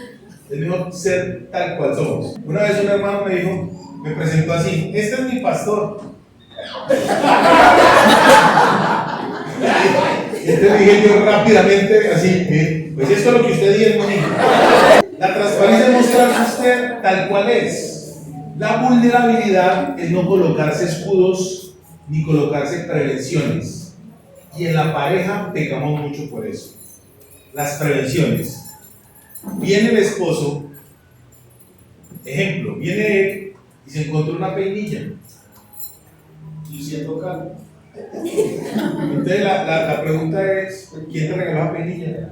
Es mejor ser tal cual somos. Una vez un hermano me dijo, me presentó así: este es mi pastor. Entonces dije yo rápidamente así, pues esto es lo que usted dice, hermanito. La transparencia es mostrarse usted tal cual es. La vulnerabilidad es no colocarse escudos ni colocarse prevenciones. Y en la pareja pecamos mucho por eso. Las prevenciones. Viene el esposo, ejemplo, viene él y se encontró una peinilla. Y siendo calvo. Entonces la pregunta es, ¿quién te regaló la peinilla?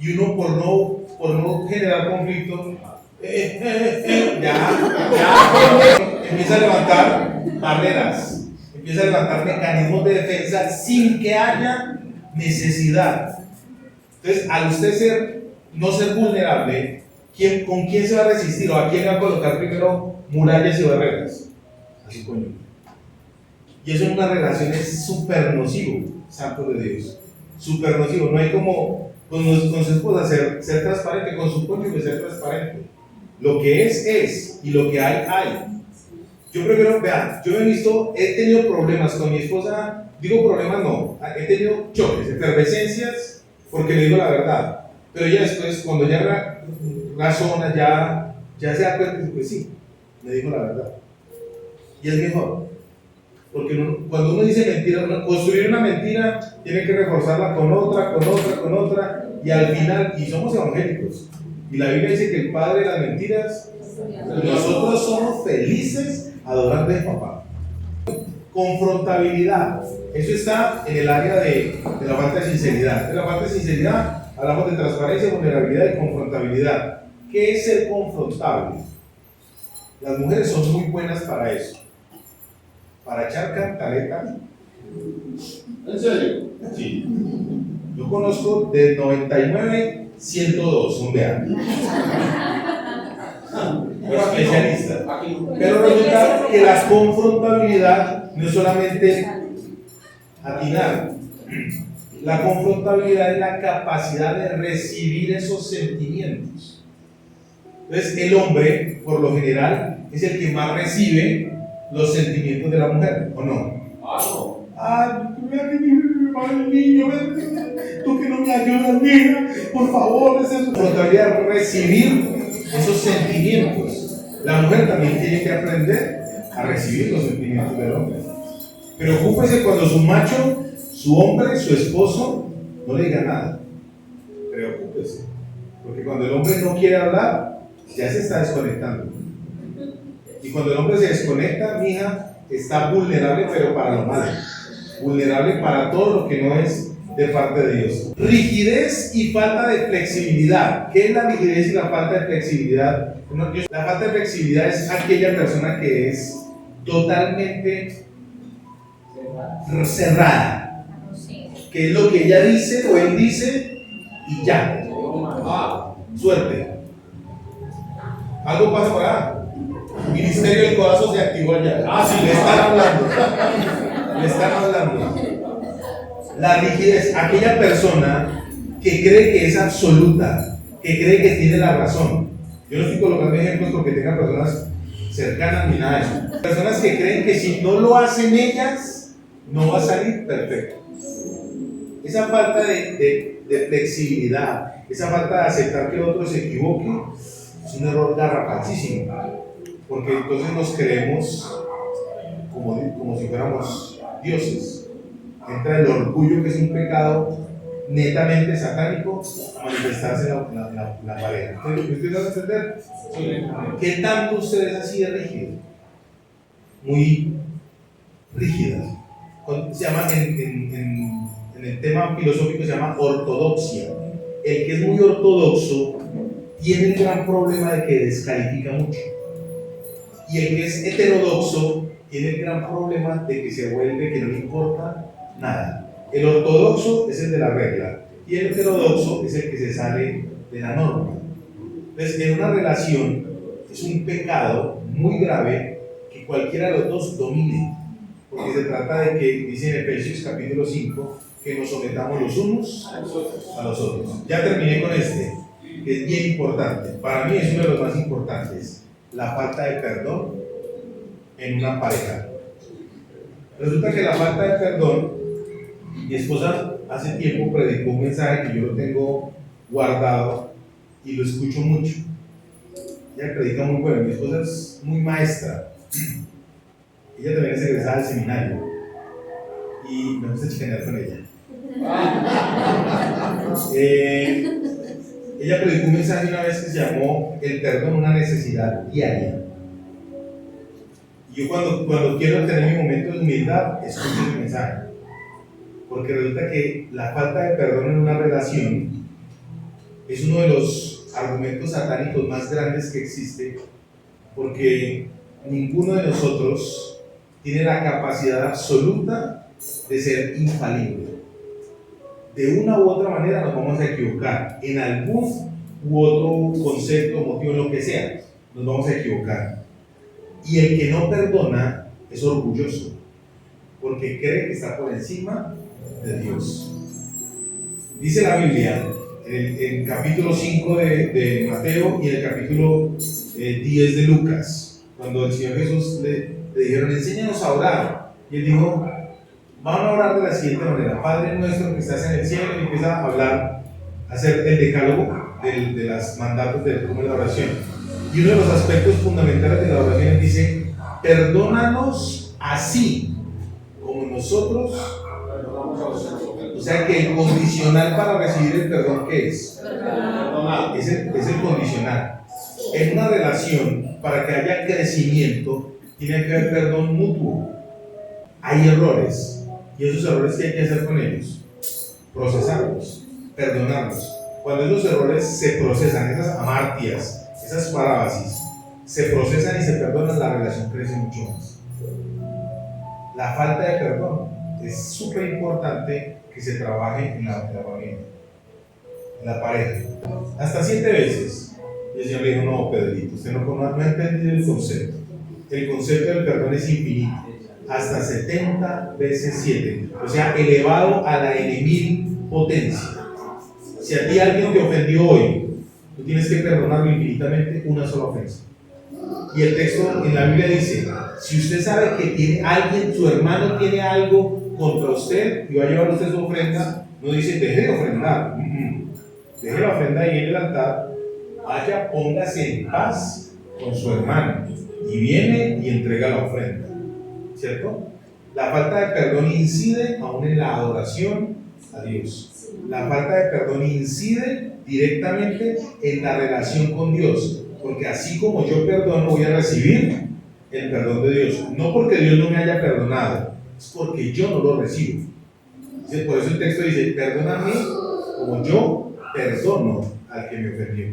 Y uno por no generar conflicto, empieza a levantar barreras, empieza a levantar mecanismos de defensa sin que haya necesidad. Entonces, al usted no ser vulnerable, ¿con quién se va a resistir o a quién le va a colocar primero murallas y barreras? A su cónyuge. Y eso en una relación es súper nocivo, santo de Dios. Súper nocivo. No hay como con su esposa ser transparente, con su cónyuge ser transparente. Lo que es, y lo que hay. Yo prefiero, vean, he tenido problemas con mi esposa, digo problemas no, he tenido choques, efervescencias, porque le digo la verdad. Pero ya después, cuando ya razona, ya se da cuenta, pues sí, le digo la verdad. Y es mejor. Porque cuando uno dice mentira, construir una mentira tiene que reforzarla con otra, y al final, y somos evangélicos, y la Biblia dice que el padre de las mentiras, nosotros somos felices adorando a papá. Confrontabilidad, eso está en el área de la falta de sinceridad. En la falta de sinceridad hablamos de transparencia, vulnerabilidad y confrontabilidad. ¿Qué es ser confrontable? Las mujeres son muy buenas para eso. Para echar cantaleta. ¿En serio? Sí. Yo conozco de 99, 102, son vean. Especialistas. Pero resulta que la confrontabilidad no es solamente atinar. La confrontabilidad es la capacidad de recibir esos sentimientos. Entonces, el hombre, por lo general, es el que más recibe los sentimientos de la mujer, ¿o no? No. Mira que mi niño, tú que no me ayudas, mira, por favor, esa es responsabilidad de recibir esos sentimientos. La mujer también tiene que aprender a recibir los sentimientos del hombre. Preocúpese cuando su macho, su hombre, su esposo, no le diga nada. Preocúpese, porque cuando el hombre no quiere hablar, ya se está desconectando. Y cuando el hombre se desconecta, mi hija, está vulnerable, pero para lo malo. Vulnerable para todo lo que no es de parte de Dios. Rigidez y falta de flexibilidad. ¿Qué es la rigidez y la falta de flexibilidad? La falta de flexibilidad es aquella persona que es totalmente cerrada. Que es lo que ella dice o él dice y ya. Suerte. Algo pasa por allá. Ministerio del Codazo se activó allá. Sí, le están hablando. Le están hablando. La rigidez, aquella persona que cree que es absoluta, que cree que tiene la razón. Yo no estoy colocando ejemplos porque tengan personas cercanas ni nada de eso. Personas que creen que si no lo hacen ellas, no va a salir perfecto. Esa falta de flexibilidad, esa falta de aceptar que el otro se equivoque, es un error garrafalísimo. Porque entonces nos creemos como si fuéramos dioses. Entra el orgullo, que es un pecado netamente satánico, a manifestarse en la pareja. ¿Me estoy dando a entender? ¿Qué tanto usted es así de rígido? Muy rígidas. Se llama en el tema filosófico se llama ortodoxia. El que es muy ortodoxo tiene el gran problema de que descalifica mucho. Y el que es heterodoxo tiene el gran problema de que se vuelve que no le importa nada. El ortodoxo es el de la regla y el heterodoxo es el que se sale de la norma. Entonces, en una relación es un pecado muy grave que cualquiera de los dos domine, porque se trata de que, dice en Efesios capítulo 5, que nos sometamos los unos a los otros. Ya terminé con este, que es bien importante. Para mí es uno de los más importantes, la falta de perdón en una pareja. Resulta que la falta de perdón, mi esposa hace tiempo predicó un mensaje que yo lo tengo guardado y lo escucho mucho. Ella predica muy bueno, mi esposa es muy maestra. Ella también es egresada del seminario y me gusta chicanear con ella. Ella predicó un mensaje una vez que se llamó el perdón una necesidad diaria. Y yo cuando quiero tener mi momento de humildad, escucho el mensaje. Porque resulta que la falta de perdón en una relación es uno de los argumentos satánicos más grandes que existe, porque ninguno de nosotros tiene la capacidad absoluta de ser infalible. De una u otra manera nos vamos a equivocar, en algún u otro concepto, motivo, lo que sea, nos vamos a equivocar. Y el que no perdona es orgulloso, porque cree que está por encima de Dios. Dice la Biblia en el capítulo 5 de Mateo y en el capítulo 10 de Lucas, cuando el Señor Jesús le dijeron, enséñanos a orar, y él dijo, vamos a orar de la siguiente manera: Padre nuestro que estás en el cielo, y empieza a hablar, a hacer el decálogo de los mandatos de cómo es la oración. Y uno de los aspectos fundamentales de la oración dice, perdónanos así como nosotros. O sea que el condicional para recibir el perdón, ¿qué es? Es el condicional. En una relación, para que haya crecimiento, tiene que haber perdón mutuo. Hay errores, y esos errores, ¿qué hay que hacer con ellos? Procesarlos, perdonarlos. Cuando esos errores se procesan, esas amartias, esas parábasis, se procesan y se perdonan, la relación crece mucho más. La falta de perdón es súper importante que se trabaje en la familia, en la pareja. Hasta 7 veces. Y el Señor le dijo, no, Pedrito, usted no ha entendido el concepto. El concepto del perdón es infinito. Hasta 70 veces 7. O sea, elevado a la N.000 potencia. Si a ti alguien te ofendió hoy, tú tienes que perdonarlo infinitamente una sola ofensa. Y el texto en la Biblia dice, si usted sabe que tiene alguien, su hermano tiene algo contra usted y va a llevar usted su ofrenda, no dice deje de ofrendar, deje la ofrenda ahí en el altar, vaya, póngase en paz con su hermano y viene y entrega la ofrenda, ¿cierto? La falta de perdón incide aún en la adoración a Dios. La falta de perdón incide directamente en la relación con Dios, porque así como yo perdono, voy a recibir el perdón de Dios. No porque Dios no me haya perdonado, es porque yo no lo recibo. Por eso el texto dice, perdóname como yo perdono al que me ofendió.